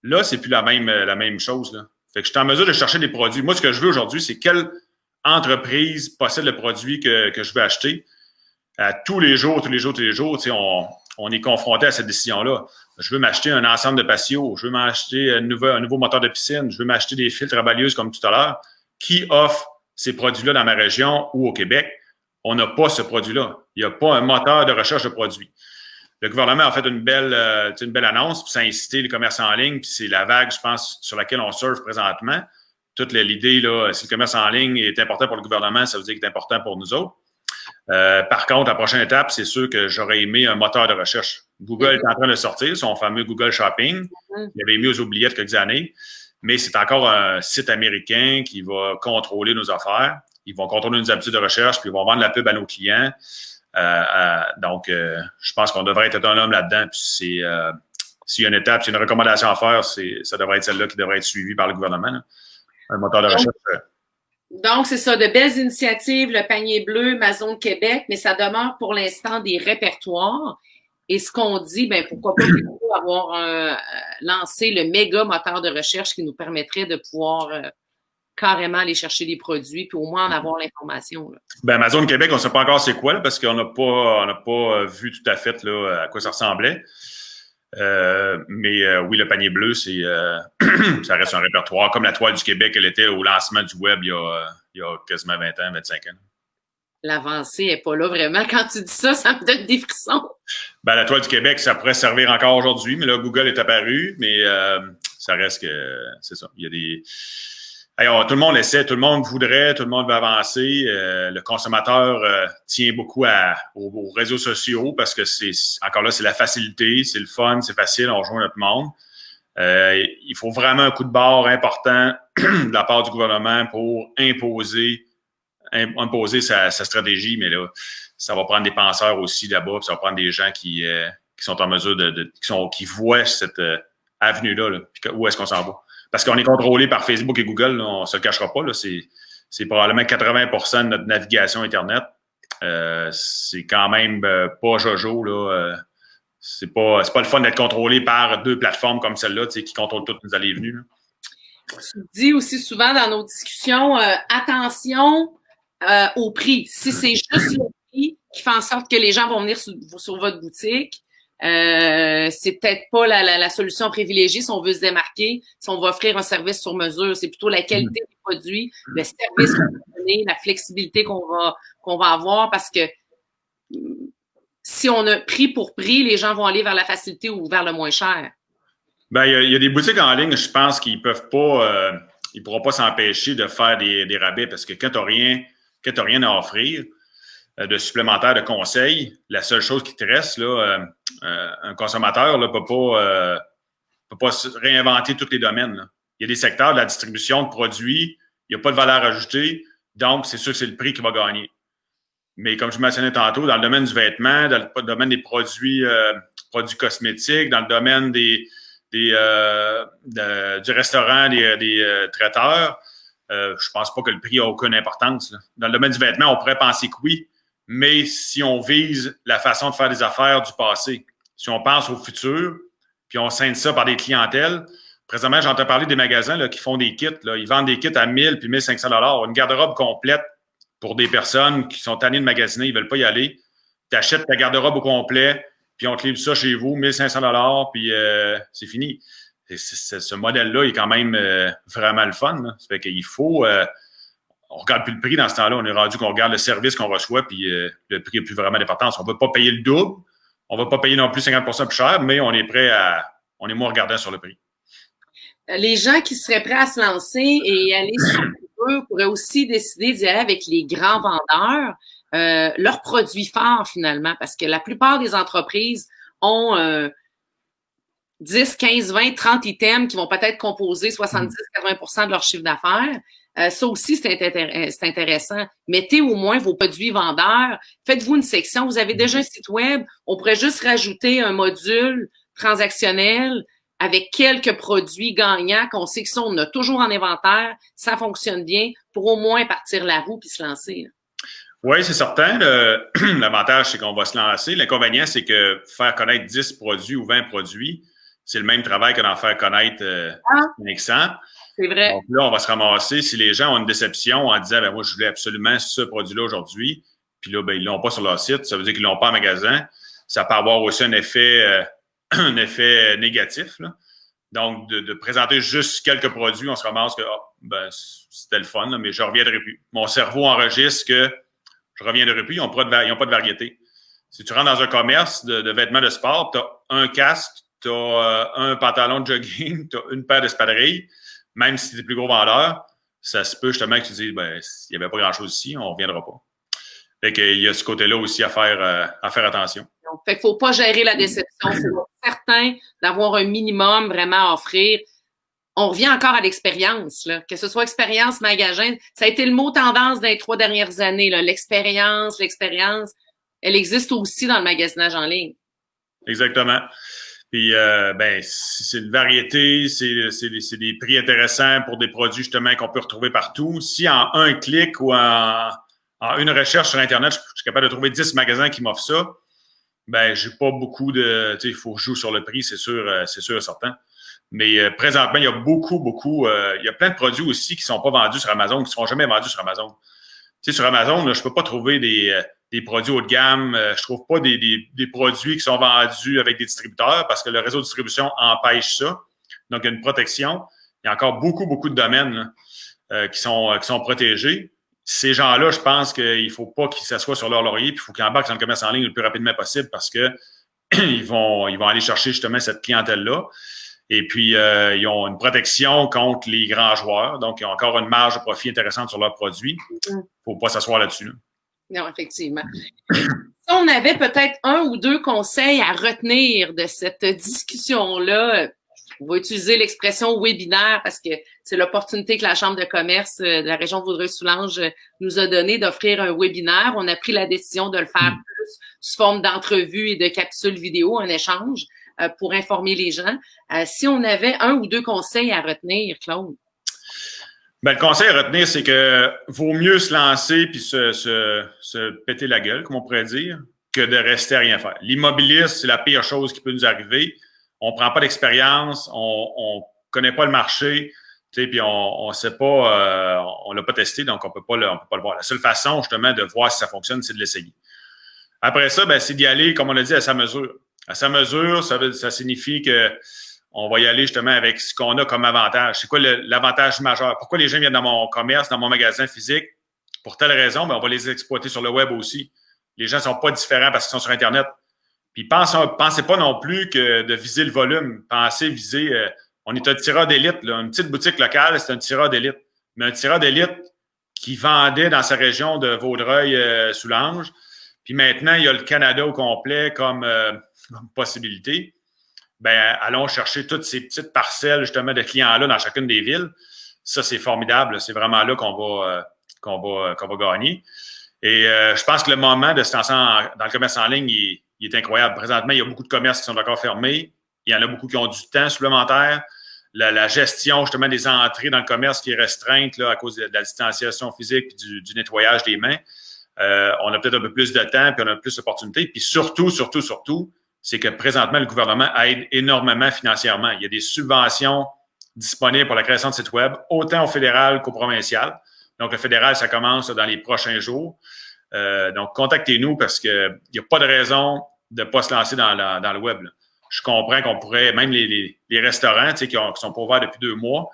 là, c'est plus la même chose, là. Fait que je suis en mesure de chercher des produits. Moi, ce que je veux aujourd'hui, c'est quelle entreprise possède le produit que je veux acheter. Tous les jours, on est confronté à cette décision-là. Je veux m'acheter un ensemble de patios, je veux m'acheter un nouveau moteur de piscine, je veux m'acheter des filtres à balieuse comme tout à l'heure. Qui offre ces produits-là dans ma région ou au Québec? On n'a pas ce produit-là. Il n'y a pas un moteur de recherche de produits. Le gouvernement a fait une belle annonce, puis ça a incité les commerces en ligne, puis c'est la vague, je pense, sur laquelle on surfe présentement. Toute l'idée, là, si le commerce en ligne est important pour le gouvernement, ça veut dire qu'il est important pour nous autres. Par contre, la prochaine étape, c'est sûr que j'aurais aimé un moteur de recherche. Google est en train de sortir, son fameux Google Shopping. Il avait mis aux oubliettes quelques années, mais c'est encore un site américain qui va contrôler nos affaires. Ils vont contrôler nos habitudes de recherche, puis ils vont vendre la pub à nos clients. Donc, je pense qu'on devrait être autonome là-dedans. Puis s'il y a une étape, s'il y a une recommandation à faire, ça devrait être celle-là qui devrait être suivie par le gouvernement, là. Un moteur de recherche.
Donc, c'est ça, de belles initiatives, le panier bleu, Amazon Québec, mais ça demeure pour l'instant des répertoires. Et ce qu'on dit, ben pourquoi pas avoir lancé le méga moteur de recherche qui nous permettrait de pouvoir carrément aller chercher les produits puis au moins en avoir l'information. Là.
Ben, Amazon Québec, on ne sait pas encore c'est quoi, là, parce qu'on n'a pas vu tout à fait là, à quoi ça ressemblait. Mais oui, le panier bleu, ça reste un répertoire, comme la toile du Québec, elle était au lancement du web il y a quasiment 20 ans, 25 ans.
L'avancée n'est pas là vraiment. Quand tu dis ça, ça me donne des frissons.
Ben, la toile du Québec, ça pourrait servir encore aujourd'hui, mais là, Google est apparu, mais ça reste que, c'est ça, il y a des... Hey, tout le monde essaie, tout le monde voudrait, tout le monde veut avancer. Le consommateur tient beaucoup aux réseaux sociaux parce que encore là, c'est la facilité, c'est le fun, c'est facile, on rejoint notre monde. Il faut vraiment un coup de barre important de la part du gouvernement pour imposer sa stratégie, mais là, ça va prendre des penseurs aussi là-bas, puis ça va prendre des gens qui sont en mesure qui voient cette avenue-là, là, puis où est-ce qu'on s'en va. Parce qu'on est contrôlé par Facebook et Google, là, on ne se le cachera pas, là, c'est probablement 80% de notre navigation Internet. C'est quand même pas jojo, là. C'est pas le fun d'être contrôlé par 2 plateformes comme celle-là, qui contrôlent toutes nos allées et venues, là.
Tu dis aussi souvent dans nos discussions, attention au prix. Si c'est juste le prix qui fait en sorte que les gens vont venir sur votre boutique, c'est peut-être pas la solution privilégiée si on veut se démarquer, si on va offrir un service sur mesure. C'est plutôt la qualité du produit, le service qu'on va donner, la flexibilité qu'on va avoir, parce que si on a prix pour prix, les gens vont aller vers la facilité ou vers le moins cher.
Ben, il y a des boutiques en ligne, je pense qu'ils peuvent pas, ils pourront pas s'empêcher de faire des rabais, parce que quand tu n'as rien à offrir de supplémentaire de conseils, la seule chose qui te reste, là, un consommateur ne peut pas réinventer tous les domaines, là. Il y a des secteurs de la distribution de produits, il n'y a pas de valeur ajoutée, donc c'est sûr que c'est le prix qui va gagner. Mais comme je mentionnais tantôt, dans le domaine du vêtement, dans le domaine des produits cosmétiques, dans le domaine du restaurant, des traiteurs, je pense pas que le prix a aucune importance, là. Dans le domaine du vêtement, on pourrait penser que oui, mais si on vise la façon de faire des affaires du passé, si on pense au futur, puis on scinde ça par des clientèles, présentement, j'entends parler des magasins là, qui font des kits, là, ils vendent des kits à 1000 puis 1500 $, une garde-robe complète pour des personnes qui sont tannées de magasiner, ils veulent pas y aller. Tu achètes ta garde-robe au complet, puis on te livre ça chez vous, 1500 $, puis c'est fini. Ce modèle-là est quand même vraiment le fun, là. Ça fait qu'il faut... on regarde plus le prix dans ce temps-là. On est rendu qu'on regarde le service qu'on reçoit, puis le prix n'a plus vraiment d'importance. On ne va pas payer le double. On ne va pas payer non plus 50% plus cher, mais on est moins regardant sur le prix.
Les gens qui seraient prêts à se lancer et aller sur eux pourraient aussi décider d'y aller avec les grands vendeurs, leurs produits phares finalement, parce que la plupart des entreprises ont 10, 15, 20, 30 items qui vont peut-être composer 70-80% de leur chiffre d'affaires. Ça aussi, c'est intéressant. Mettez au moins vos produits vendeurs. Faites-vous une section. Vous avez déjà un site web. On pourrait juste rajouter un module transactionnel avec quelques produits gagnants qu'on sait que ça, on a toujours en inventaire. Ça fonctionne bien pour au moins partir la roue puis se lancer.
Oui, c'est certain. L'avantage, c'est qu'on va se lancer. L'inconvénient, c'est que faire connaître 10 produits ou 20 produits, c'est le même travail que d'en faire connaître 500.
C'est vrai.
Donc là, on va se ramasser. Si les gens ont une déception en disant, moi, je voulais absolument ce produit-là aujourd'hui, puis là, ils l'ont pas sur leur site, ça veut dire qu'ils l'ont pas en magasin. Ça peut avoir aussi un effet négatif, là. Donc, de présenter juste quelques produits, on se ramasse que, c'était le fun, là, mais je reviendrai plus. Mon cerveau enregistre que je reviendrai plus, ils n'ont pas de variété. Si tu rentres dans un commerce de vêtements de sport, tu as un casque, tu as un pantalon de jogging, tu as une paire d'espadrilles. Même si tu es plus gros vendeur, ça se peut justement que tu dises, il n'y avait pas grand-chose ici, on ne reviendra pas. Fait qu'il y a ce côté-là aussi à faire attention.
Donc, fait qu'il faut pas gérer la déception. Il faut être certain d'avoir un minimum vraiment à offrir. On revient encore à l'expérience, là. Que ce soit expérience, magasin. Ça a été le mot tendance dans les 3 dernières années, là. L'expérience, elle existe aussi dans le magasinage en ligne.
Exactement. Puis, c'est une variété, c'est des prix intéressants pour des produits, justement, qu'on peut retrouver partout. Si en un clic ou en une recherche sur Internet, je suis capable de trouver 10 magasins qui m'offrent ça, j'ai pas beaucoup de... Tu sais, il faut que je joue sur le prix, c'est sûr et certain. Mais présentement, il y a beaucoup, il y a plein de produits aussi qui sont pas vendus sur Amazon, qui seront jamais vendus sur Amazon. Tu sais, sur Amazon, là, je peux pas trouver des produits haut de gamme. Je trouve pas des produits qui sont vendus avec des distributeurs parce que le réseau de distribution empêche ça. Donc, il y a une protection. Il y a encore beaucoup de domaines là, qui sont protégés. Ces gens-là, je pense qu'il faut pas qu'ils s'assoient sur leur laurier puis il faut qu'ils embarquent dans le commerce en ligne le plus rapidement possible parce que ils vont aller chercher justement cette clientèle-là. Et puis, ils ont une protection contre les grands joueurs. Donc, ils ont encore une marge de profit intéressante sur leurs produits. Il ne faut pas s'asseoir là-dessus, là.
Non, effectivement. Si on avait peut-être 1 ou 2 conseils à retenir de cette discussion-là, On va utiliser l'expression webinaire parce que c'est l'opportunité que la Chambre de commerce de la région de Vaudreuil-Soulanges nous a donné d'offrir un webinaire. On a pris la décision de le faire plus sous forme d'entrevue et de capsules vidéo, un échange pour informer les gens. Si on avait un ou deux conseils à retenir, Claude?
Ben, le conseil à retenir, c'est que vaut mieux se lancer puis se péter la gueule, comme on pourrait dire, que de rester à rien faire. L'immobilisme, c'est la pire chose qui peut nous arriver. On prend pas d'expérience, on connaît pas le marché, tu sais, puis on sait pas, on l'a pas testé, donc on peut pas le voir. La seule façon, justement, de voir si ça fonctionne, c'est de l'essayer. Après ça, ben, c'est d'y aller, comme on a dit, à sa mesure. À sa mesure, ça signifie que on va y aller justement avec ce qu'on a comme avantage. C'est quoi l'avantage majeur? Pourquoi les gens viennent dans mon commerce, dans mon magasin physique? Pour telle raison, ben, on va les exploiter sur le web aussi. Les gens ne sont pas différents parce qu'ils sont sur Internet. Puis pensez pas non plus que de viser le volume. Viser, on est un tireur d'élite. Là. Une petite boutique locale, c'est un tireur d'élite. Mais un tireur d'élite qui vendait dans sa région de Vaudreuil-Soulanges. Puis maintenant, il y a le Canada au complet comme possibilité. Ben, allons chercher toutes ces petites parcelles justement de clients-là dans chacune des villes. Ça, c'est formidable. C'est vraiment là qu'on va gagner. Et je pense que le moment de se lancer dans le commerce en ligne, il est incroyable. Présentement, il y a beaucoup de commerces qui sont encore fermés. Il y en a beaucoup qui ont du temps supplémentaire. La gestion justement des entrées dans le commerce qui est restreinte là, à cause de la distanciation physique et du nettoyage des mains. On a peut-être un peu plus de temps puis on a plus d'opportunités. Puis surtout, c'est que présentement, le gouvernement aide énormément financièrement. Il y a des subventions disponibles pour la création de sites web, autant au fédéral qu'au provincial. Donc, le fédéral, ça commence dans les prochains jours. Donc, contactez-nous parce qu'il n'y a pas de raison de ne pas se lancer dans le web. Là. Je comprends qu'on pourrait, même les restaurants qui sont pas ouverts depuis 2 mois,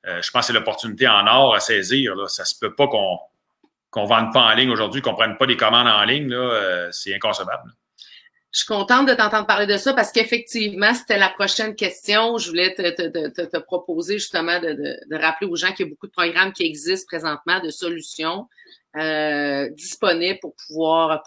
je pense que c'est l'opportunité en or à saisir. Là. Ça se peut pas qu'on ne vende pas en ligne aujourd'hui, qu'on ne prenne pas des commandes en ligne. Là, c'est inconcevable.
Je suis contente de t'entendre parler de ça parce qu'effectivement, c'était la prochaine question. Je voulais te proposer justement de rappeler aux gens qu'il y a beaucoup de programmes qui existent présentement, de solutions disponibles pour pouvoir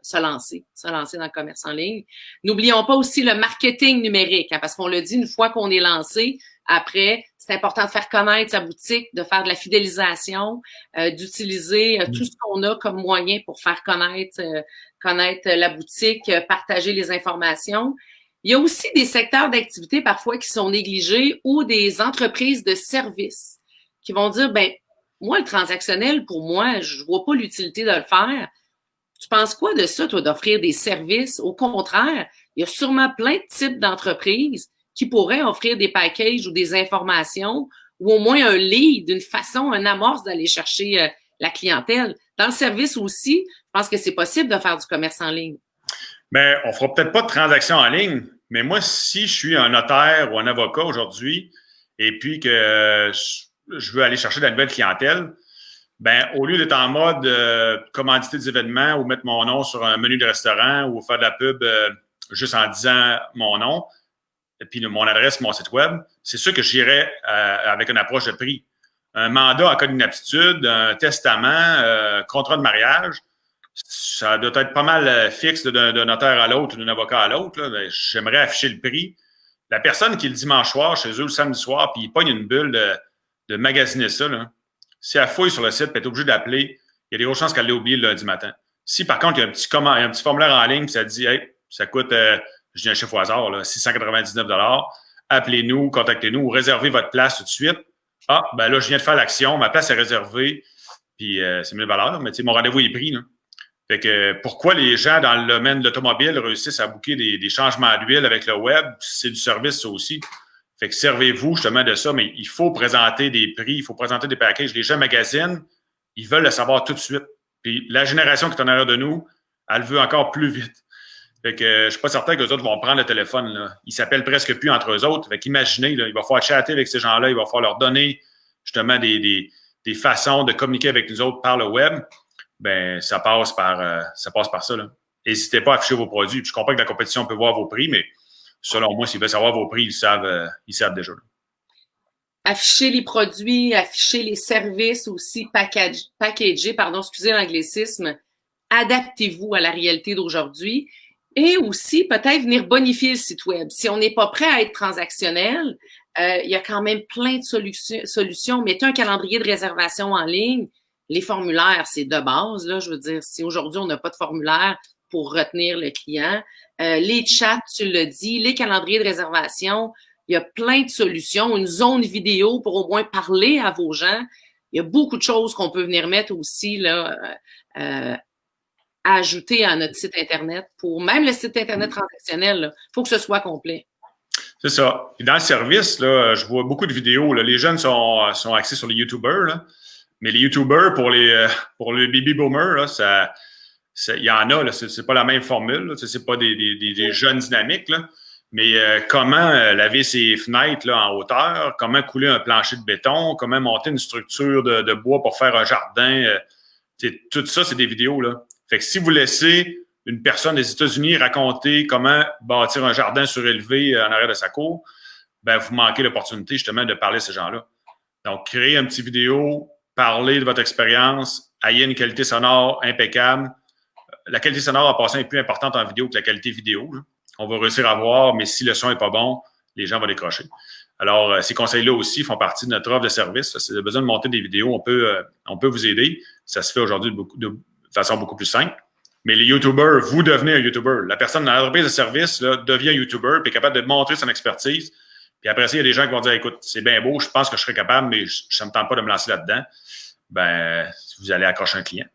se lancer dans le commerce en ligne. N'oublions pas aussi le marketing numérique, hein, parce qu'on le dit, une fois qu'on est lancé, après, c'est important de faire connaître sa boutique, de faire de la fidélisation, d'utiliser tout ce qu'on a comme moyen pour faire connaître la boutique, partager les informations. Il y a aussi des secteurs d'activité parfois qui sont négligés ou des entreprises de services qui vont dire, ben moi, le transactionnel, pour moi, je vois pas l'utilité de le faire. Tu penses quoi de ça, toi, d'offrir des services? Au contraire, il y a sûrement plein de types d'entreprises qui pourraient offrir des packages ou des informations ou au moins un lead, une façon, un amorce d'aller chercher la clientèle. Dans le service aussi, je pense que c'est possible de faire du commerce en ligne.
Bien, on fera peut-être pas de transaction en ligne, mais moi, si je suis un notaire ou un avocat aujourd'hui et puis que je veux aller chercher de la nouvelle clientèle, ben au lieu d'être en mode commanditer des événements ou mettre mon nom sur un menu de restaurant ou faire de la pub juste en disant mon nom, et puis mon adresse, mon site web, c'est sûr que j'irais avec une approche de prix. Un mandat en cas d'inaptitude, un testament, contrat de mariage, ça doit être pas mal fixe d'un notaire à l'autre ou d'un avocat à l'autre. Là. J'aimerais afficher le prix. La personne qui est le dimanche soir chez eux, le samedi soir, puis il pogne une bulle de magasiner ça, là. Si elle fouille sur le site, puis elle est obligée d'appeler, il y a des grosses chances qu'elle l'ait oublié le lundi matin. Si par contre, il y a un petit formulaire en ligne, puis ça dit, hey, ça coûte, je dis un chiffre au hasard, là, 699 $, appelez-nous, contactez-nous ou réservez votre place tout de suite. Ah, ben là, je viens de faire l'action, ma place est réservée, puis c'est 1000 $, mais tu sais, mon rendez-vous est pris, là. Fait que pourquoi les gens dans le domaine de l'automobile réussissent à booker des changements d'huile avec le web, c'est du service, ça aussi. Fait que servez-vous justement de ça, mais il faut présenter des prix, il faut présenter des packages. Les gens magasinent, ils veulent le savoir tout de suite. Puis la génération qui est en arrière de nous, elle veut encore plus vite. Fait que je suis pas certain que les autres vont prendre le téléphone. Là. Ils s'appellent presque plus entre eux autres. Fait qu'imaginez, là, il va falloir chatter avec ces gens-là, il va falloir leur donner justement des façons de communiquer avec nous autres par le web. Ben ça passe par ça. N'hésitez pas à afficher vos produits. Puis je comprends que la compétition peut voir vos prix, mais selon moi, s'ils veulent savoir vos prix, ils savent déjà.
Afficher les produits, afficher les services aussi, packager, excusez l'anglicisme. Adaptez-vous à la réalité d'aujourd'hui. Et aussi, peut-être venir bonifier le site web. Si on n'est pas prêt à être transactionnel, il y a quand même plein de solutions. Mettez un calendrier de réservation en ligne. Les formulaires, c'est de base. Là, je veux dire, si aujourd'hui, on n'a pas de formulaire pour retenir le client, les chats, tu le dis, les calendriers de réservation, il y a plein de solutions. Une zone vidéo pour au moins parler à vos gens. Il y a beaucoup de choses qu'on peut venir mettre aussi là, à ajouter à notre site Internet. Pour même le site Internet transactionnel, il faut que ce soit complet.
C'est ça. Puis dans le service, là, je vois beaucoup de vidéos. Là. Les jeunes sont axés sur les YouTubers, là. Mais les YouTubers, pour les baby boomers, là, il y en a, là, c'est pas la même formule. Là. C'est pas des jeunes dynamiques, là. Mais comment laver ses fenêtres là, en hauteur, comment couler un plancher de béton, comment monter une structure de bois pour faire un jardin. Tout ça, c'est des vidéos, là. Fait que si vous laissez une personne des États-Unis raconter comment bâtir un jardin surélevé en arrière de sa cour, ben vous manquez l'opportunité justement de parler à ces gens-là. Donc, créez une petite vidéo, parlez de votre expérience, ayez une qualité sonore impeccable. La qualité sonore en passant est plus importante en vidéo que la qualité vidéo, là. On va réussir à voir, mais si le son n'est pas bon, les gens vont décrocher. Alors, ces conseils-là aussi font partie de notre offre de service. Si vous avez besoin de monter des vidéos, on peut vous aider. Ça se fait aujourd'hui de façon beaucoup plus simple. Mais les YouTubers, vous devenez un YouTuber. La personne dans l'entreprise de service là, devient YouTuber puis est capable de montrer son expertise. Puis après ça, il y a des gens qui vont dire, écoute, c'est bien beau, je pense que je serais capable, mais ça ne me tente pas de me lancer là-dedans. Ben, vous allez accrocher un client.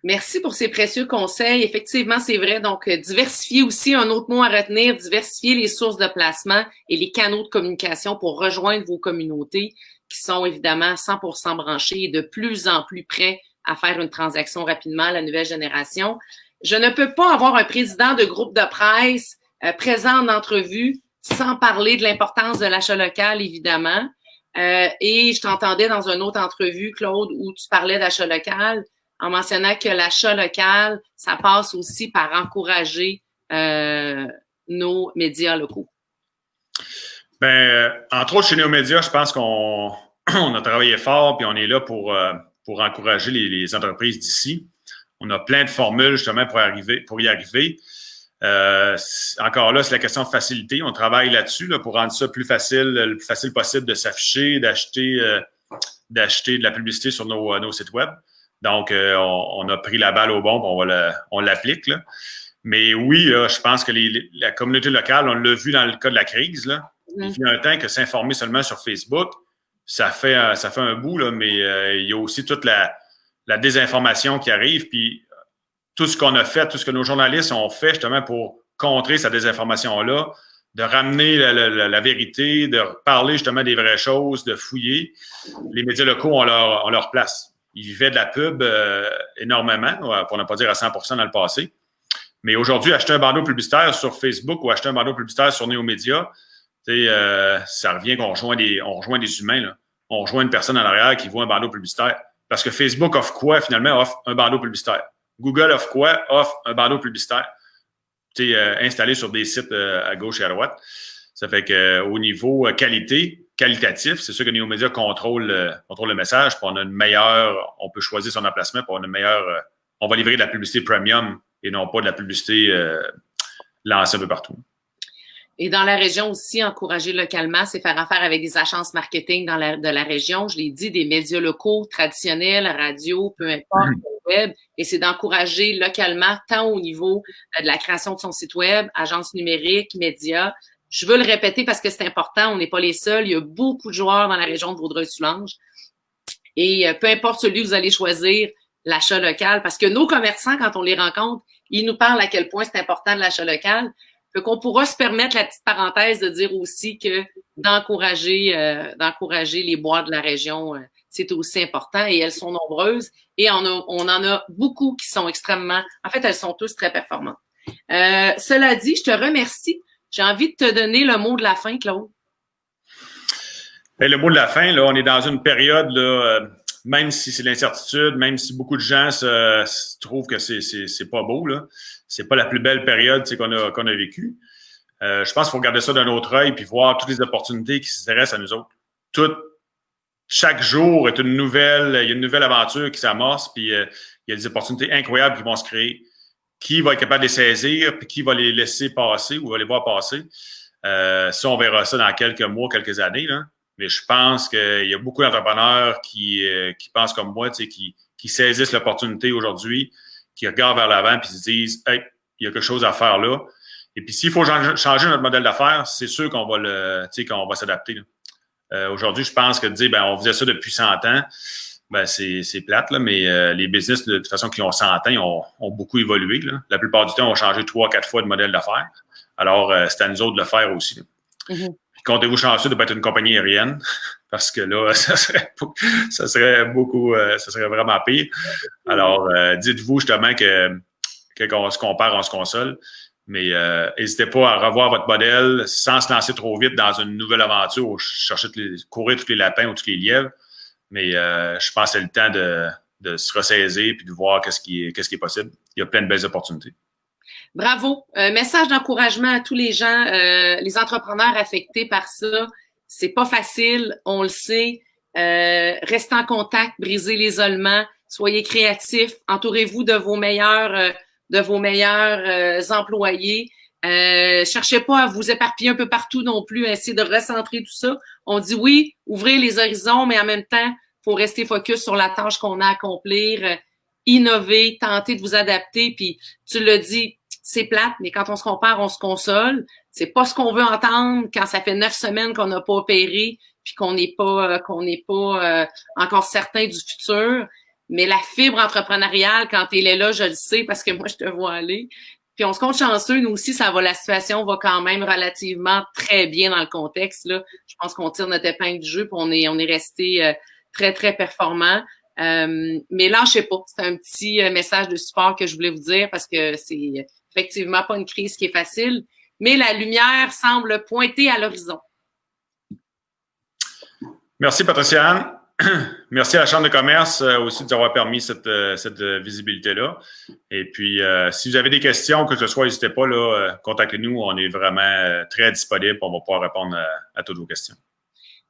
Merci pour ces précieux conseils. Effectivement, c'est vrai. Donc, diversifier aussi, un autre mot à retenir, diversifier les sources de placement et les canaux de communication pour rejoindre vos communautés qui sont évidemment 100% branchées et de plus en plus prêts à faire une transaction rapidement à la nouvelle génération. Je ne peux pas avoir un président de groupe de presse présent en entrevue sans parler de l'importance de l'achat local, évidemment. Et je t'entendais dans une autre entrevue, Claude, où tu parlais d'achat local, en mentionnant que l'achat local, ça passe aussi par encourager nos médias locaux.
Ben, entre autres, chez Néo Média, je pense qu'on a travaillé fort puis on est là pour encourager les entreprises d'ici. On a plein de formules justement pour y arriver. Encore là, c'est la question de facilité. On travaille là-dessus là, pour rendre ça le plus facile possible de s'afficher, d'acheter de la publicité sur nos sites web. Donc, on a pris la balle au bon, on l'applique. Là. Mais oui, là, je pense que la communauté locale, on l'a vu dans le cas de la crise. Là. Il y a un temps que s'informer seulement sur Facebook, ça fait un bout, là, mais il y a aussi toute la désinformation qui arrive. Puis tout ce qu'on a fait, tout ce que nos journalistes ont fait justement pour contrer cette désinformation-là, de ramener la vérité, de parler justement des vraies choses, de fouiller. Les médias locaux ont leur place. Ils vivaient de la pub énormément, pour ne pas dire à 100% dans le passé. Mais aujourd'hui, acheter un bandeau publicitaire sur Facebook ou acheter un bandeau publicitaire sur Néo Média, ça revient qu'on rejoint des humains. Là. On rejoint une personne en arrière qui voit un bandeau publicitaire. Parce que Facebook offre quoi, finalement? Offre un bandeau publicitaire. Google offre quoi? Offre un bandeau publicitaire. Installé sur des sites à gauche et à droite. Ça fait qu'au niveau qualitatif, c'est sûr que Néo Média contrôle le message, puis on peut choisir son emplacement, puis on va livrer de la publicité premium et non pas de la publicité lancée un peu partout.
Et dans la région aussi, encourager localement, c'est faire affaire avec des agences marketing de la région. Je l'ai dit, des médias locaux, traditionnels, radio, peu importe, web. Et c'est d'encourager localement, tant au niveau de la création de son site web, agence numérique, médias. Je veux le répéter parce que c'est important, on n'est pas les seuls. Il y a beaucoup de joueurs dans la région de Vaudreuil-Soulanges. Et peu importe celui que vous allez choisir, l'achat local, parce que nos commerçants, quand on les rencontre, ils nous parlent à quel point c'est important de l'achat local. Fait qu'on pourra se permettre la petite parenthèse de dire aussi que d'encourager les boîtes de la région, c'est aussi important et elles sont nombreuses et on en a beaucoup qui sont en fait, elles sont tous très performantes. Cela dit, je te remercie. J'ai envie de te donner le mot de la fin, Claude.
Et le mot de la fin, là, on est dans une période, là, même si c'est l'incertitude, même si beaucoup de gens se trouvent que c'est pas beau, là, c'est pas la plus belle période qu'on a vécue. Je pense qu'il faut regarder ça d'un autre œil puis voir toutes les opportunités qui s'intéressent à nous autres. Chaque jour est il y a une nouvelle aventure qui s'amorce, puis il y a des opportunités incroyables qui vont se créer. qui va être capable de les saisir, puis qui va les laisser passer ou va les voir passer. Ça, on verra ça dans quelques mois, quelques années, là. Mais je pense qu'il y a beaucoup d'entrepreneurs qui pensent comme moi, tu sais, qui saisissent l'opportunité aujourd'hui, qui regardent vers l'avant puis se disent « Hey, il y a quelque chose à faire là. » Et puis, s'il faut changer notre modèle d'affaires, c'est sûr qu'on va qu'on va s'adapter. Aujourd'hui, je pense que de dire on faisait ça depuis 100 ans, c'est plate, là, mais les business, de toute façon, qui ont 100 ans, ont beaucoup évolué. Là. La plupart du temps, on a changé 3-4 fois de modèle d'affaires. Alors, c'est à nous autres de le faire aussi. Mm-hmm. Comptez-vous chanceux de ne pas être une compagnie aérienne, parce que là, ça serait vraiment pire. Alors, dites-vous justement qu'on se compare, on se console, mais n'hésitez pas à revoir votre modèle sans se lancer trop vite dans une nouvelle aventure où chercher courir tous les lapins ou tous les lièvres. Mais je pense que c'est le temps de se ressaisir puis de voir qu'est-ce qui est possible. Il y a plein de belles opportunités.
Bravo. Message d'encouragement à tous les gens, les entrepreneurs affectés par ça. C'est pas facile, on le sait. Restez en contact, brisez l'isolement, soyez créatifs, entourez-vous de vos meilleurs employés. Cherchez pas à vous éparpiller un peu partout non plus, essayez de recentrer tout ça. On dit oui, ouvrez les horizons, mais en même temps, faut rester focus sur la tâche qu'on a à accomplir, innover, tenter de vous adapter. Puis tu l'as dit, c'est plate, mais quand on se compare, on se console. C'est pas ce qu'on veut entendre quand ça fait 9 semaines qu'on n'a pas opéré puis qu'on n'est pas encore certain du futur. Mais la fibre entrepreneuriale, quand elle est là, je le sais parce que moi, je te vois aller. Puis on se compte chanceux, nous aussi, la situation va quand même relativement très bien dans le contexte. Là. Je pense qu'on tire notre épingle du jeu puis on est resté très, très performant. Mais lâchez pas. C'est un petit message de support que je voulais vous dire parce que c'est effectivement pas une crise qui est facile, mais la lumière semble pointer à l'horizon.
Merci, Patricia-Anne. Merci à la Chambre de commerce aussi de nous avoir permis cette visibilité-là. Et puis, si vous avez des questions, que ce soit, n'hésitez pas, là, contactez-nous. On est vraiment très disponible. On va pouvoir répondre à toutes vos questions.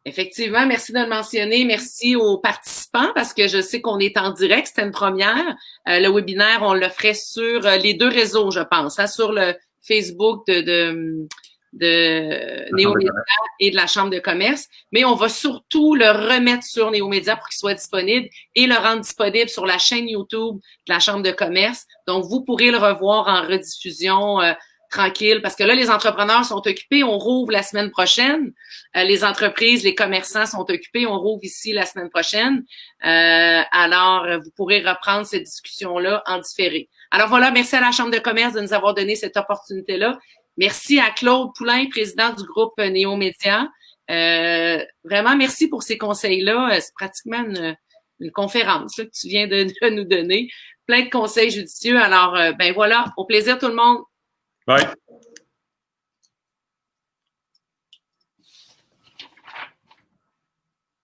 Effectivement, merci de le mentionner. Merci aux participants parce que je sais qu'on est en direct. C'était une première. Le webinaire, on le ferait sur les 2 réseaux, je pense, hein, sur le Facebook de Néo-Média et de la Chambre de commerce. Mais on va surtout le remettre sur Néo-Média pour qu'il soit disponible et le rendre disponible sur la chaîne YouTube de la Chambre de commerce. Donc, vous pourrez le revoir en rediffusion tranquille, parce que là, les entrepreneurs sont occupés, on rouvre la semaine prochaine. Les entreprises, les commerçants sont occupés, on rouvre ici la semaine prochaine. Alors, vous pourrez reprendre cette discussion-là en différé. Alors voilà, merci à la Chambre de commerce de nous avoir donné cette opportunité-là. Merci à Claude Poulain, président du groupe Néo-Média. Vraiment, merci pour ces conseils-là. C'est pratiquement une conférence là, que tu viens de nous donner. Plein de conseils judicieux. Alors, voilà, au plaisir tout le monde.
Bye.